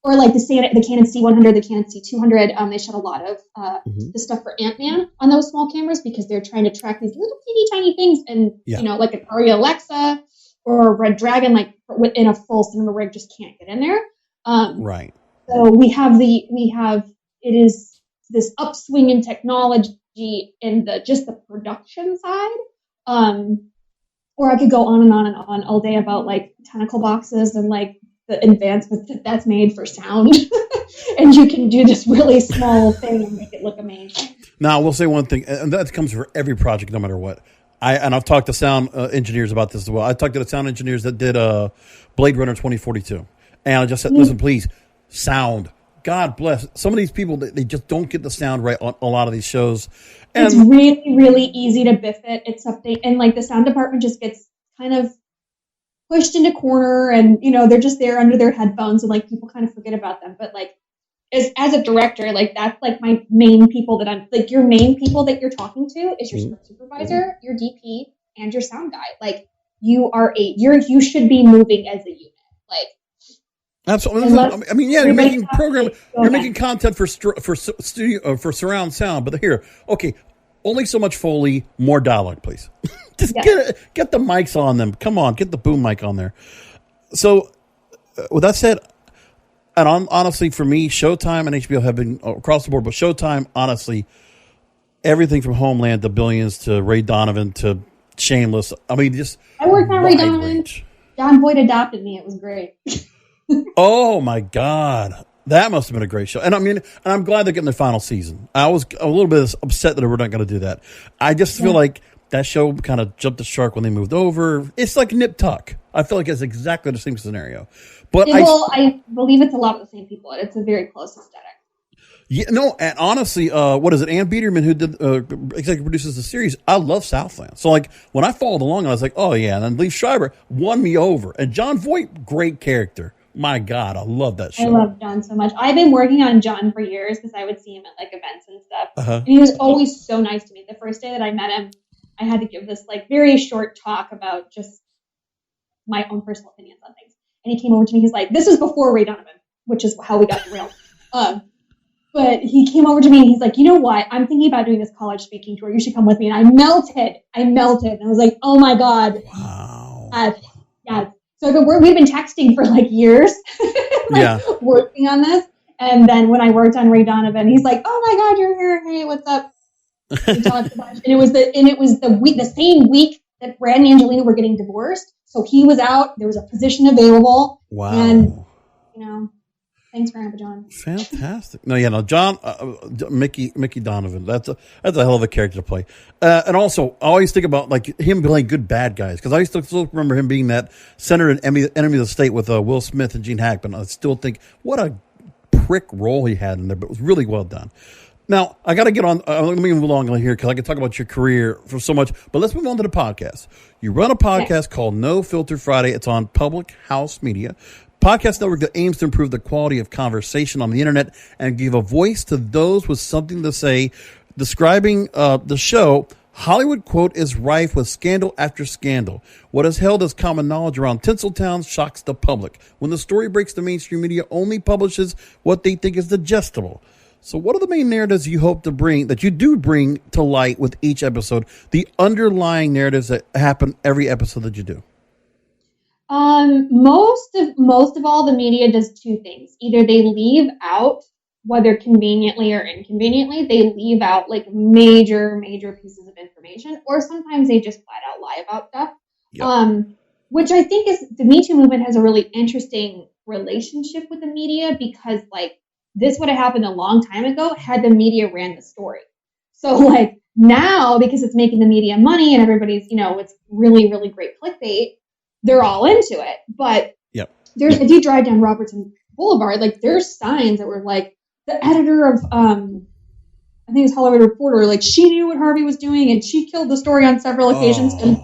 Or like the Canon C100, the Canon C200, they shot a lot of the stuff for Ant-Man on those small cameras because they're trying to track these little teeny tiny things, and like an Arri Alexa or a Red Dragon, like in a full cinema rig, just can't get in there. Right. So it is this upswing in technology in the production side. Or I could go on and on and on all day about like tentacle boxes and like the advancements that's made for sound. And you can do this really small thing and make it look amazing. Now, I will say one thing, and that comes for every project, no matter what. I've talked to sound engineers about this as well. I talked to the sound engineers that did Blade Runner 2042. And I just said, listen, please, sound. God bless. Some of these people, they just don't get the sound right on a lot of these shows. And it's really, really easy to biff it. It's something, and like the sound department just gets kind of pushed into corner, and they're just there under their headphones, and like people kind of forget about them. But like as a director, like that's like my main people that I'm like your main people that you're talking to is your script supervisor, your DP, and your sound guy. Like you should be moving as a unit. Like, absolutely. I mean, yeah, you're making you're making content for studio for surround sound, but here, okay, only so much Foley, more dialogue, please. Just get the mics on them. Come on, get the boom mic on there. So, with that said, and honestly, for me, Showtime and HBO have been across the board, but Showtime, honestly, everything from Homeland to Billions to Ray Donovan to Shameless. I mean, just I worked on Ray Donovan. John Boyd adopted me. It was great. Oh my God. That must have been a great show. And I mean, and I'm glad they're getting their final season. I was a little bit upset that we're not going to do that. I just feel like that show kind of jumped the shark when they moved over. It's like Nip Tuck. I feel like it's exactly the same scenario. But I believe it's a lot of the same people. It's a very close aesthetic. Yeah, no, and honestly, what is it? Ann Biederman, who did executive produces the series. I love Southland. So like when I followed along, I was like, oh yeah. And then Lee Schreiber won me over. And John Voight, great character. My God, I love that show. I love John so much. I've been working on John for years because I would see him at like events and stuff. And he was always so nice to me. The first day that I met him, I had to give this like very short talk about just my own personal opinions on things. And he came over to me. He's like, this is before Ray Donovan, which is how we got derailed. But he came over to me and he's like, you know what? I'm thinking about doing this college speaking tour. You should come with me. And I melted. And I was like, oh my God. Wow. Yeah. So we've been texting for like years, working on this. And then when I worked on Ray Donovan, he's like, "Oh my God, you're here! Hey, what's up?" We talked a bunch. And it was the same week that Brad and Angelina were getting divorced. So he was out. There was a position available. Wow. And thanks for Grandpa John. Fantastic. John, Mickey Donovan. That's a hell of a character to play. And also, I always think about like him playing good bad guys because I used to still remember him being that senator in Enemy of the State with Will Smith and Gene Hackman. I still think what a prick role he had in there, but it was really well done. Now, I got to get on. Let me move along here because I can talk about your career for so much, but let's move on to the podcast. You run a podcast called No Filter Friday. It's on Public House Media. Podcast network that aims to improve the quality of conversation on the internet and give a voice to those with something to say. Describing the show, Hollywood, quote, is rife with scandal after scandal. What is held as common knowledge around Tinseltown shocks the public. When the story breaks, the mainstream media only publishes what they think is digestible. So what are the main narratives you hope to bring, that you do bring to light with each episode, the underlying narratives that happen every episode that you do? Most of all, the media does two things. Either they leave out, whether conveniently or inconveniently, they leave out like major pieces of information, or sometimes they just flat out lie about stuff. Yep. Which I think is the Me Too movement has a really interesting relationship with the media because like this would have happened a long time ago had the media ran the story. So like now, because it's making the media money and everybody's, it's really, really great clickbait, they're all into it. But if you drive down Robertson Boulevard, like there's signs that were like the editor of I think it's Hollywood Reporter, like she knew what Harvey was doing and she killed the story on several occasions. And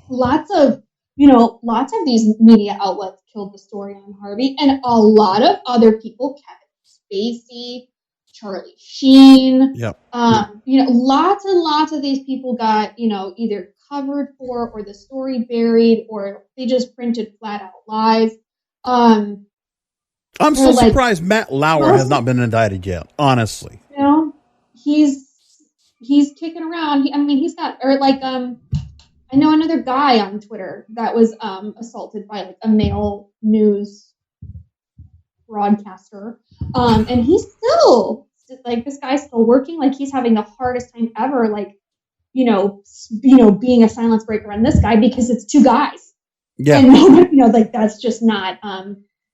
lots of these media outlets killed the story on Harvey, and a lot of other people, Kevin Spacey, Charlie Sheen, lots and lots of these people got, either covered for or the story buried or they just printed flat out lies. I'm so surprised Matt Lauer has not been indicted yet, honestly. He's kicking around. He's got, or like, I know another guy on Twitter that was assaulted by like a male news broadcaster. And he's still, like, this guy's still working. Like, he's having the hardest time ever, like, being a silence breaker on this guy because it's two guys. Yeah. And, like, that's just not,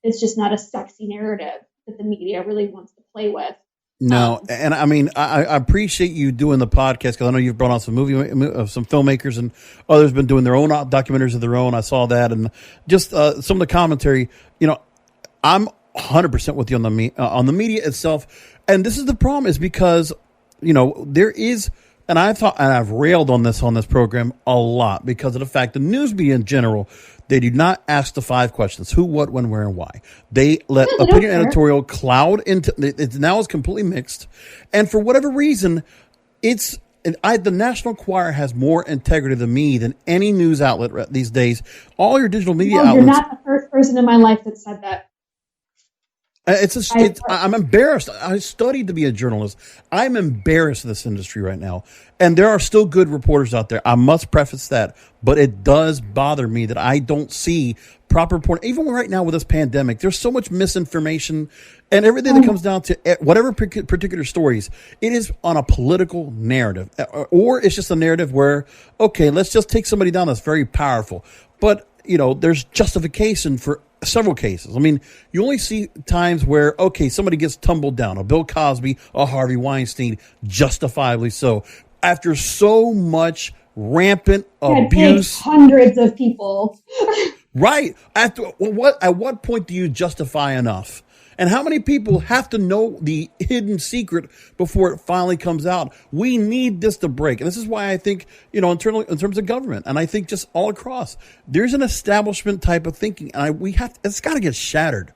it's just not a sexy narrative that the media really wants to play with. No, and I appreciate you doing the podcast because I know you've brought on some some filmmakers and others been doing their own documentaries of their own. I saw that, and just some of the commentary. I'm 100% with you on the media itself, and this is the problem is because there is, and I've railed on this program a lot because of the fact the news media in general. They do not ask the 5 questions: who, what, when, where, and why. They let opinion editorial cloud into it. Now is completely mixed, and for whatever reason, it's the National Enquirer has more integrity than me than any news outlet these days. All your digital media outlets. You're not the first person in my life that said that. I'm embarrassed. I studied to be a journalist. I'm embarrassed of this industry right now. And there are still good reporters out there. I must preface that. But it does bother me that I don't see proper reporting. Even right now with this pandemic, there's so much misinformation and everything that comes down to whatever particular stories. It is on a political narrative, or it's just a narrative where, okay, let's just take somebody down that's very powerful. But, there's justification for several cases. I mean, you only see times where, okay, somebody gets tumbled down, a Bill Cosby, a Harvey Weinstein, justifiably so. After so much rampant abuse. Hundreds of people. Right. At what point do you justify enough? And how many people have to know the hidden secret before it finally comes out? We need this to break. And this is why I think, internally, in terms of government, and I think just all across, there's an establishment type of thinking, and it's got to get shattered.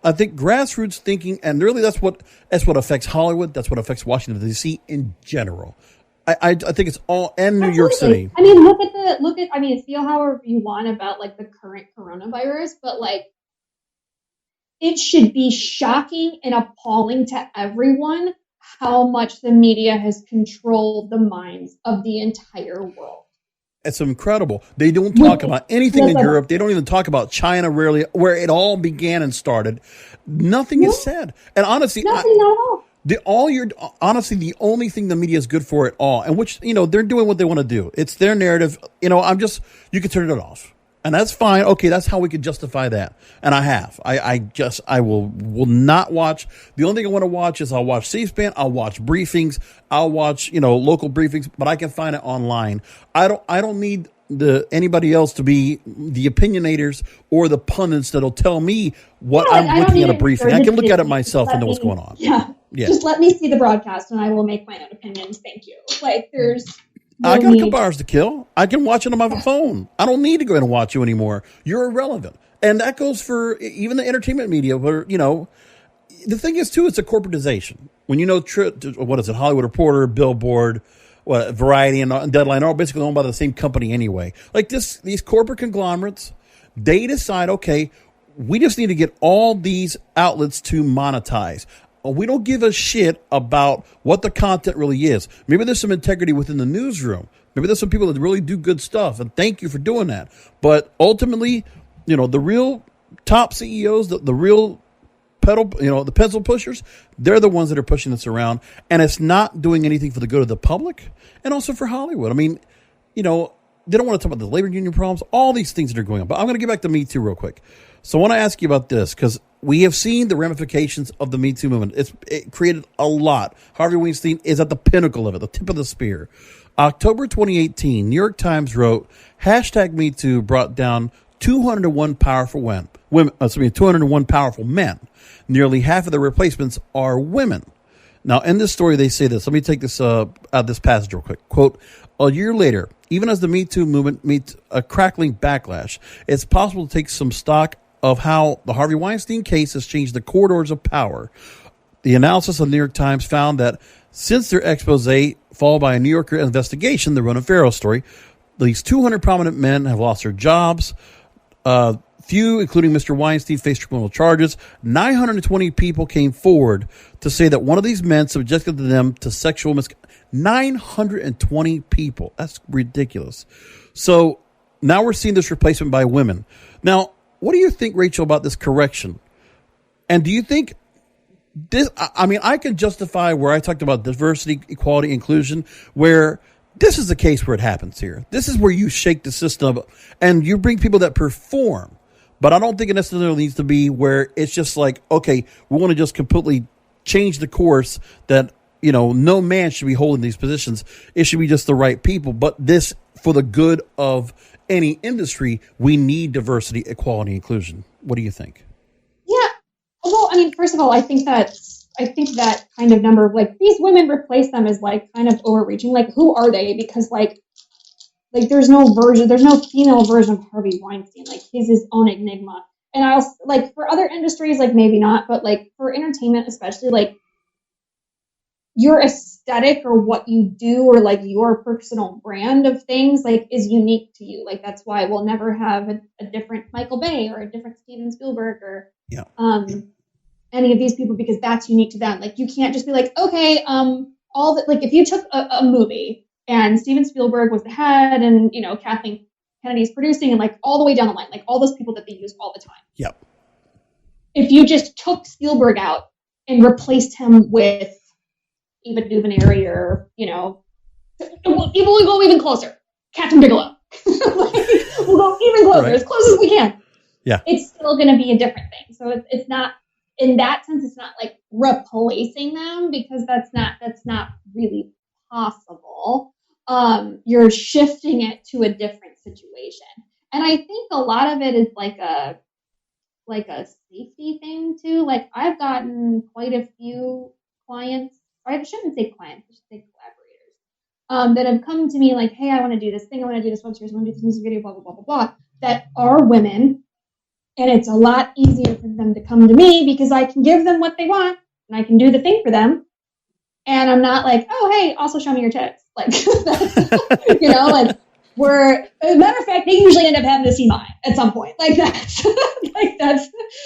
I think grassroots thinking, and really that's what affects Hollywood. That's what affects Washington, D.C. in general. I think it's all, and New York City. I mean, feel however you want about like the current coronavirus, but like, it should be shocking and appalling to everyone how much the media has controlled the minds of the entire world. It's incredible. They don't talk about anything in Europe. They don't even talk about China, rarely, where it all began and started. Nothing is said. And honestly, nothing at all. Honestly, the only thing the media is good for at all, and which, they're doing what they want to do. It's their narrative. You can turn it off. And that's fine. Okay, that's how we could justify that. And I have. I will not watch. The only thing I want to watch is I'll watch C-SPAN. I'll watch briefings. I'll watch, local briefings, but I can find it online. I don't need anybody else to be the opinionators or the pundits that'll tell me what I'm looking at a briefing. I can look at it myself and know what's going on. Yeah. Just let me see the broadcast and I will make my own opinions. Thank you. Like I got a couple hours to kill. I can watch it on my phone. I don't need to go in and watch you anymore. You're irrelevant. And that goes for even the entertainment media where, the thing is, too, it's a corporatization. When what is it, Hollywood Reporter, Billboard, Variety, and Deadline are all basically owned by the same company anyway. Like these corporate conglomerates, they decide, okay, we just need to get all these outlets to monetize. We don't give a shit about what the content really is. Maybe there's some integrity within the newsroom. Maybe there's some people that really do good stuff, and thank you for doing that. But ultimately, the real top CEOs, the real the pencil pushers, they're the ones that are pushing this around, and it's not doing anything for the good of the public and also for Hollywood. I mean, they don't want to talk about the labor union problems, all these things that are going on. But I'm going to get back to Me Too real quick. So I want to ask you about this because we have seen the ramifications of the Me Too movement. It created a lot. Harvey Weinstein is at the pinnacle of it, the tip of the spear. October 2018, New York Times wrote, #MeToo brought down 201 powerful 201 powerful men. Nearly half of the replacements are women. Now, in this story, they say this. Let me take this out of this passage real quick. Quote, a year later, even as the Me Too movement meets a crackling backlash, it's possible to take some stock of how the Harvey Weinstein case has changed the corridors of power. The analysis of the New York Times found that since their expose, followed by a New Yorker investigation, the Ronan Farrow story, at least 200 prominent men have lost their jobs. Few, including Mr. Weinstein, faced criminal charges. 920 people came forward to say that one of these men subjected them to sexual 920 people. That's ridiculous. So now we're seeing this replacement by women. Now, what do you think, Rachel, about this correction? And do you think this, I can justify where I talked about diversity, equality, inclusion, where this is the case where it happens here. This is where you shake the system up and you bring people that perform. But I don't think it necessarily needs to be where it's just like, okay, we want to just completely change the course that, no man should be holding these positions. It should be just the right people. But this, for the good of any industry, we need diversity, equality, inclusion. What do you think? Yeah. Well, first of all, I think that kind of number of like these women replace them is like kind of overreaching. Like, who are they? Because like there's no female version of Harvey Weinstein. Like, he's his own enigma. And I also like for other industries, like maybe not, but like for entertainment, especially, like your aesthetic or what you do or like your personal brand of things like is unique to you. Like that's why we'll never have a different Michael Bay or a different Steven Spielberg or any of these people, because that's unique to them. Like you can't just be like, okay, all that, like if you took a movie and Steven Spielberg was the head and, you know, Kathleen Kennedy's producing and like all the way down the line, like all those people that they use all the time. Yep. If you just took Spielberg out and replaced him with Ava DuVernay or, you know, we'll go even closer. Catherine Bigelow. Like, we'll go even closer, as close as we can. Yeah. It's still going to be a different thing. So it's not, in that sense, it's not like replacing them, because that's not really possible. You're shifting it to a different situation. And I think a lot of it is like a safety thing too. Like I've gotten quite a few clients, or I shouldn't say clients, I should say collaborators, that have come to me like, hey, I want to do this thing, I want to do this web series, I want to do this music video, blah, blah, blah, blah, blah, that are women. And it's a lot easier for them to come to me because I can give them what they want and I can do the thing for them. And I'm not like, oh, hey, also show me your tits. Like, you know, like as a matter of fact, they usually end up having to see mine at some point. Like that's,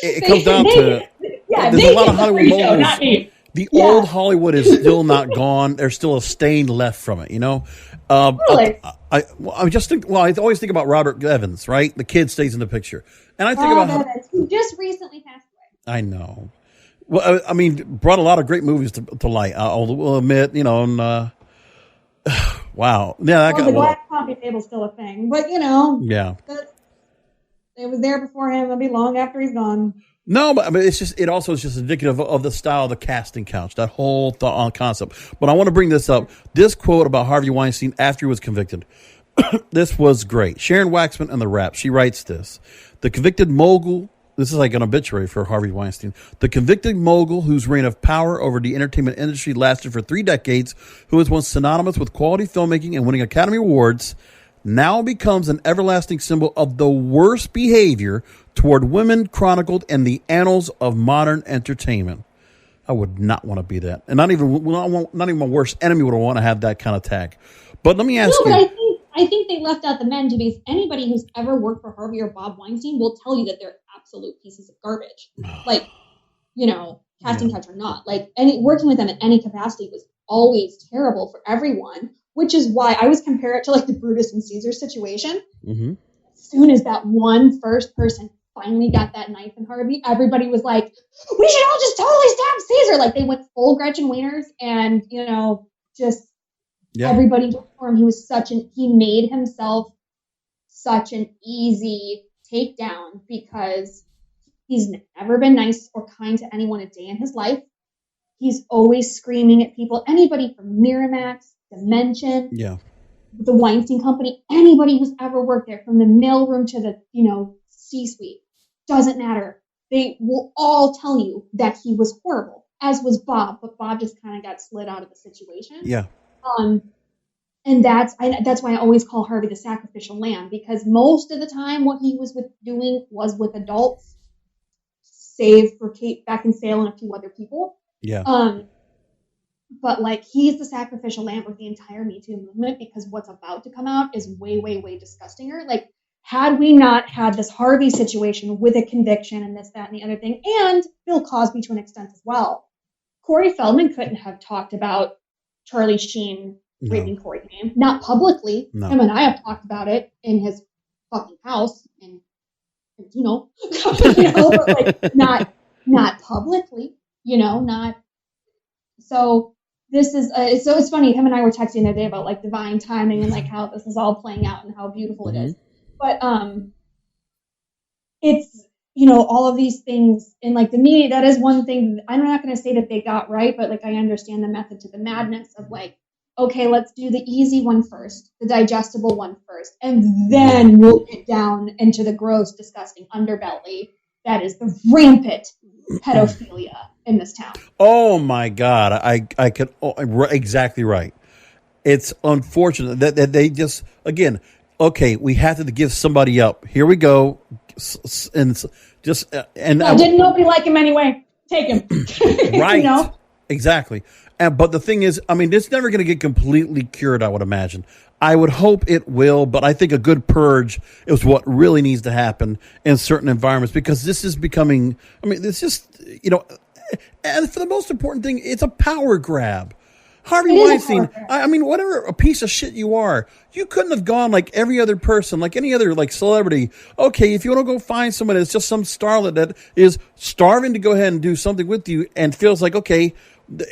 it comes down to, there's a lot of Hollywood moguls. Not me. The old Hollywood is still not gone. There's still a stain left from it, you know? Really? I always think about Robert Evans, right? The kid stays in the picture. And I think about who just recently passed away. I know. Well, I mean, brought a lot of great movies to light. I'll admit, you know, and wow. Yeah, the glass coffee table's still a thing, but you know, yeah, it was there before him. It'll be long after he's gone. No, but I mean, it also is just indicative of the style of the casting couch, that whole concept. But I want to bring this up. This quote about Harvey Weinstein after he was convicted. This was great. Sharon Waxman in The Wrap. She writes this. The convicted mogul, this is like an obituary for Harvey Weinstein. The convicted mogul whose reign of power over the entertainment industry lasted for 3 decades, who was once synonymous with quality filmmaking and winning Academy Awards, now becomes an everlasting symbol of the worst behavior toward women chronicled in the annals of modern entertainment. I would not want to be that. And not even my worst enemy would want to have that kind of tag. But let me ask you. But I think they left out the men, because anybody who's ever worked for Harvey or Bob Weinstein will tell you that they're absolute pieces of garbage. Like, you know, casting couch or not. Like, working with them in any capacity was always terrible for everyone, which is why I always compare it to like the Brutus and Caesar situation. Mm-hmm. As soon as that one first person finally got that knife in Harvey, everybody was like, we should all just totally stab Caesar. Like they went full Gretchen Wieners and, you know, just everybody went for him. He made himself such an easy takedown because he's never been nice or kind to anyone a day in his life. He's always screaming at people, anybody from Miramax, Dimension, the Weinstein Company, anybody who's ever worked there, from the mailroom to the, you know, C-suite, doesn't matter. They will all tell you that he was horrible, as was Bob, but Bob just kind of got slid out of the situation. Yeah. And that's why I always call Harvey the sacrificial lamb, because most of the time what he was doing was with adults, save for Kate Beckinsale and a few other people. Yeah. But like he's the sacrificial lamb with the entire Me Too movement, because what's about to come out is way, way, way disgustinger. Like, had we not had this Harvey situation with a conviction and this, that, and the other thing, and Bill Cosby to an extent as well, Corey Feldman couldn't have talked about Charlie Sheen raping Corey Haim. Not publicly. No. Him and I have talked about it in his fucking house, and you know, but like not publicly, you know, not. So this is so it's funny. Him and I were texting the other day about like divine timing and like how this is all playing out and how beautiful it is. But it's, you know, all of these things in like the media. That is one thing. I'm not going to say that they got right, but like I understand the method to the madness of like, okay, let's do the easy one first, the digestible one first, and then we'll get down into the gross, disgusting underbelly that is the rampant pedophilia in this town. Oh my God, I could exactly right. It's unfortunate that they just, again, okay, we have to give somebody up. Here we go, and just and didn't nobody like him anyway? Take him, right? You know? Exactly. But the thing is, I mean, it's never going to get completely cured, I would imagine. I would hope it will, but I think a good purge is what really needs to happen in certain environments, because this is becoming, I mean, it's just, and for the most important thing, it's a power grab. Harvey Weinstein, I mean, whatever a piece of shit you are, you couldn't have gone like every other person, like any other like celebrity. Okay, if you want to go find somebody that's just some starlet that is starving to go ahead and do something with you and feels like, okay,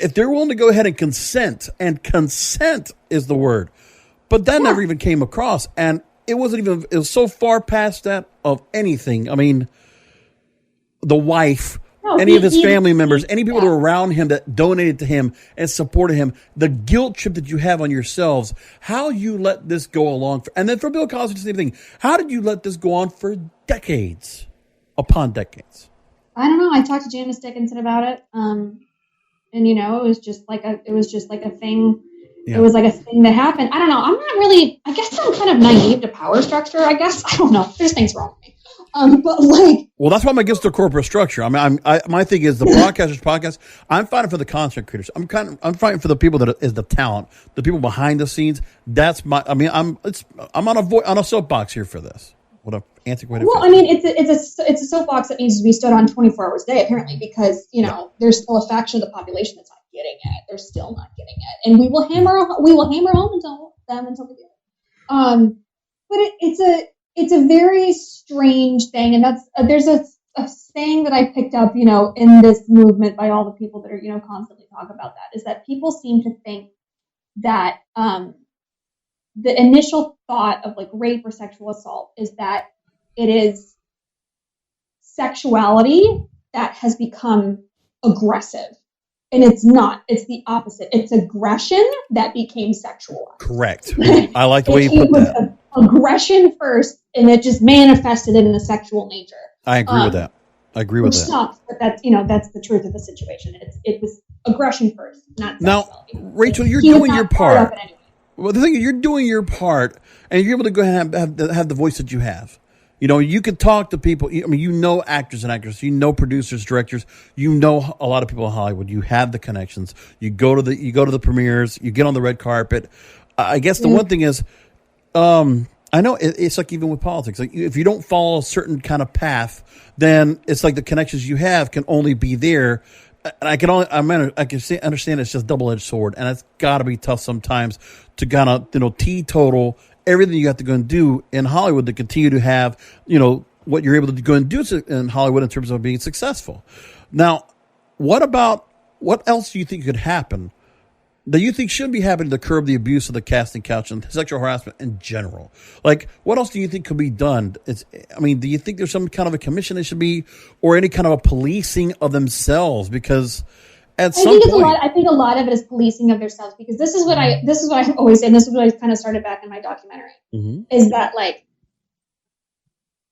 if they're willing to go ahead and consent is the word. But that never even came across. And it was so far past that of anything. I mean, the wife, any of his family members, any people that were around him that donated to him and supported him, the guilt trip that you have on yourselves, how you let this go along. And then for Bill Cosby, the same thing. How did you let this go on for decades upon decades? I don't know. I talked to Janice Dickinson about it. And it was just like a thing. Yeah. It was like a thing that happened. I don't know. I'm not really, I guess I'm kind of naive to power structure. I guess. I don't know. There's things wrong with me. But like, well, that's why I'm against the corporate structure. I mean, my thing is the broadcasters podcast. I'm fighting for the content creators. I'm fighting for the people that is the talent, the people behind the scenes. That's my. I mean, I'm on a soapbox here for this. What a antiquated. Well, I mean, it's a soapbox that needs to be stood on 24 hours a day, apparently, because there's still a faction of the population that's not getting it. They're still not getting it, and we will hammer home until they do it. But it's a very strange thing, and there's a saying that I picked up, in this movement by all the people that are, constantly talk about that, is that people seem to think that the initial thought of like rape or sexual assault is that it is sexuality that has become aggressive. And it's not. It's the opposite. It's aggression that became sexualized. Correct. I like the way you put that. Aggression first, and it just manifested in a sexual nature. I agree with that. I agree with that. Sucks, but that's the truth of the situation. It was aggression first, not sexuality. Now, Rachel, you're doing your part. Well, the thing is, you're doing your part, and you're able to go ahead and have the voice that you have. You can talk to people. I mean, actors and actresses, producers, directors, a lot of people in Hollywood. You have the connections. You go to the premieres. You get on the red carpet. I guess the one thing is, I know it's like even with politics. Like if you don't follow a certain kind of path, then it's like the connections you have can only be there. And I can understand it's just a double-edged sword, and it's got to be tough sometimes to kind of teetotal everything you have to go and do in Hollywood to continue to have what you're able to go and do in Hollywood in terms of being successful. Now, what else do you think could happen that you think should be happening to curb the abuse of the casting couch and sexual harassment in general? Like, what else do you think could be done? Do you think there's some kind of a commission that should be, or any kind of a policing of themselves? Because I think a lot of it is policing of themselves, because this is what I always say, and this is what I kind of started back in my documentary, is that like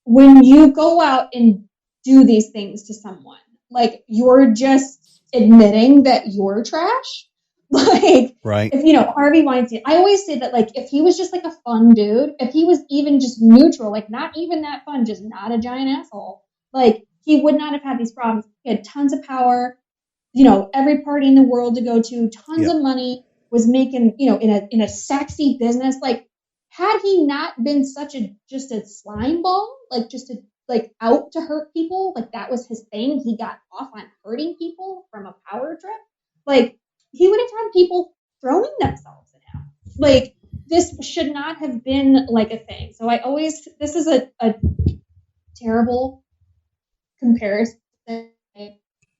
when you go out and do these things to someone, like you're just admitting that you're trash. Like, right. If, Harvey Weinstein, I always say that, like, if he was just like a fun dude, if he was even just neutral, like not even that fun, just not a giant asshole, like he would not have had these problems. He had tons of power, every party in the world to go to, tons of money, was making, in a sexy business. Like, had he not been just a slime ball, like just out to hurt people, like that was his thing. He got off on hurting people from a power trip. Like, he would have had people throwing themselves at him. Like, this should not have been like a thing. So this is a terrible comparison,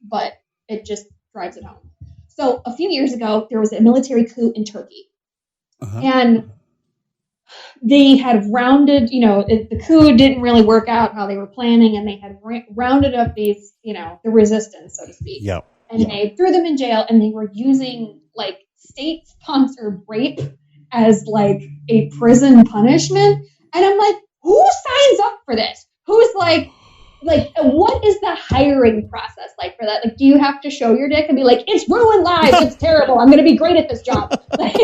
but it just drives it home. So a few years ago, there was a military coup in Turkey. And they had rounded, the coup didn't really work out how they were planning, and they had rounded up these, the resistance, so to speak. Yeah. And they threw them in jail, and they were using like state-sponsored rape as like a prison punishment. And I'm like, who signs up for this? Who's like, what is the hiring process like for that? Like, do you have to show your dick and be like, it's ruined lives, it's terrible, I'm going to be great at this job? Like,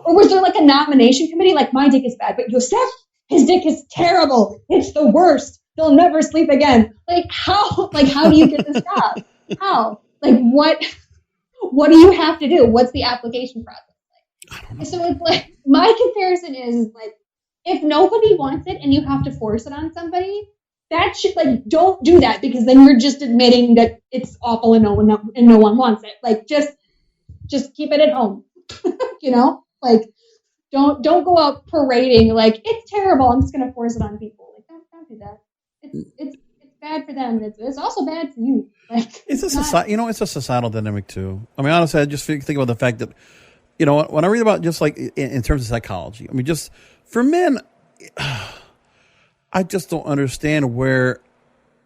or was there like a nomination committee? Like, my dick is bad, but Yosef, his dick is terrible. It's the worst. They'll never sleep again. Like, how do you get this job? How? Like, what? what do you have to do? What's the application process like? So it's like, my comparison is like, if nobody wants it and you have to force it on somebody, that should, like, don't do that, because then you're just admitting that it's awful and no one wants it. Like, just keep it at home. Like, don't go out parading like it's terrible, I'm just gonna force it on people. Like, don't do that. It's bad for them. It's also bad for you. Like, it's a societal dynamic too. I mean, honestly, I just think about the fact that, when I read about just like in terms of psychology, I mean, just for men, I just don't understand where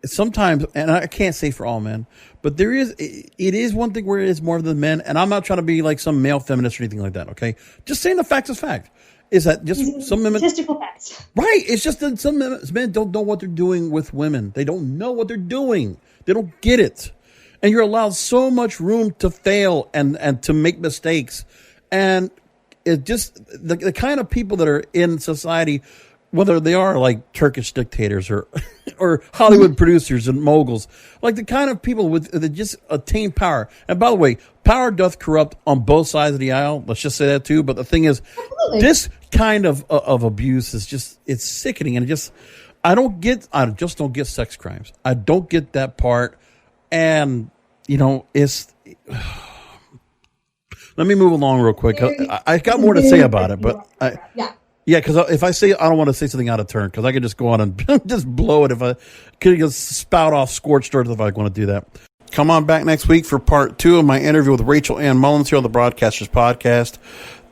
sometimes, and I can't say for all men, but it is one thing where it is more than men. And I'm not trying to be like some male feminist or anything like that. Okay. Just saying the fact is fact. Is that just some women? Statistical facts. Right. It's just that some men don't know what they're doing with women. They don't know what they're doing. They don't get it. And you're allowed so much room to fail and to make mistakes. And it just, the kind of people that are in society, whether they are like Turkish dictators or Hollywood producers and moguls, like the kind of people that just attain power. And by the way, power doth corrupt on both sides of the aisle. Let's just say that too. But the thing is, absolutely, this kind of abuse is just, it's sickening. And I just don't get sex crimes. I don't get that part. And, it's, let me move along real quick. I got more to say about it, but yeah, because if I say, I don't want to say something out of turn, because I could just go on and just blow it if I could just spout off scorched earth if I want to do that. Come on back next week for part 2 of my interview with Rachel Ann Mullins here on the Broadcasters Podcast.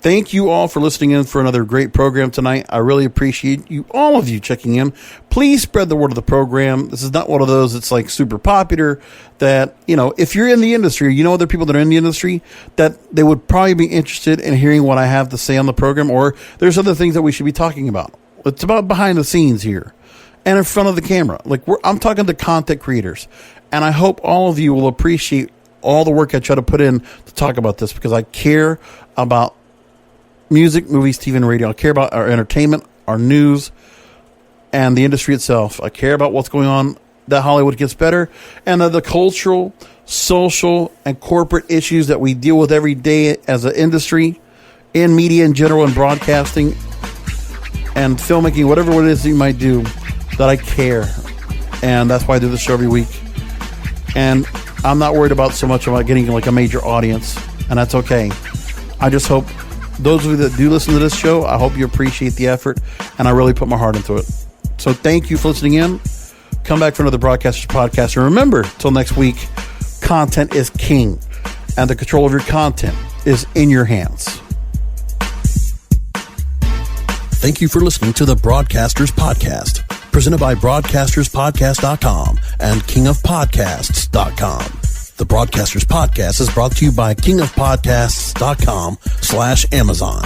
Thank you all for listening in for another great program tonight. I really appreciate all of you checking in. Please spread the word of the program. This is not one of those that's like super popular that, if you're in the industry, or other people that are in the industry, that they would probably be interested in hearing what I have to say on the program, or there's other things that we should be talking about. It's about behind the scenes here and in front of the camera. Like, I'm talking to content creators, and I hope all of you will appreciate all the work I try to put in to talk about this, because I care about music, movies, TV, and radio. I care about our entertainment, our news, and the industry itself. I care about what's going on, that Hollywood gets better, and the cultural, social, and corporate issues that we deal with every day as an industry, in media in general, and broadcasting, and filmmaking, whatever it is you might do, that I care. And that's why I do this show every week. And I'm not worried about so much about getting like a major audience, and that's okay. I just hope those of you that do listen to this show, I hope you appreciate the effort, and I really put my heart into it. So thank you for listening in. Come back for another Broadcasters Podcast. And remember, till next week, content is king, and the control of your content is in your hands. Thank you for listening to the Broadcasters Podcast, presented by BroadcastersPodcast.com and KingofPodcasts.com. The Broadcasters Podcast is brought to you by KingofPodcasts.com/Amazon.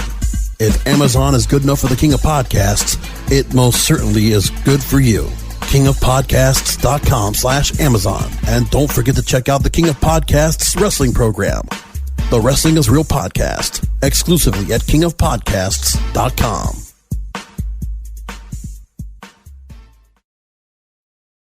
If Amazon is good enough for the King of Podcasts, it most certainly is good for you. KingofPodcasts.com/Amazon. And don't forget to check out the King of Podcasts wrestling program. The Wrestling is Real podcast, exclusively at KingofPodcasts.com.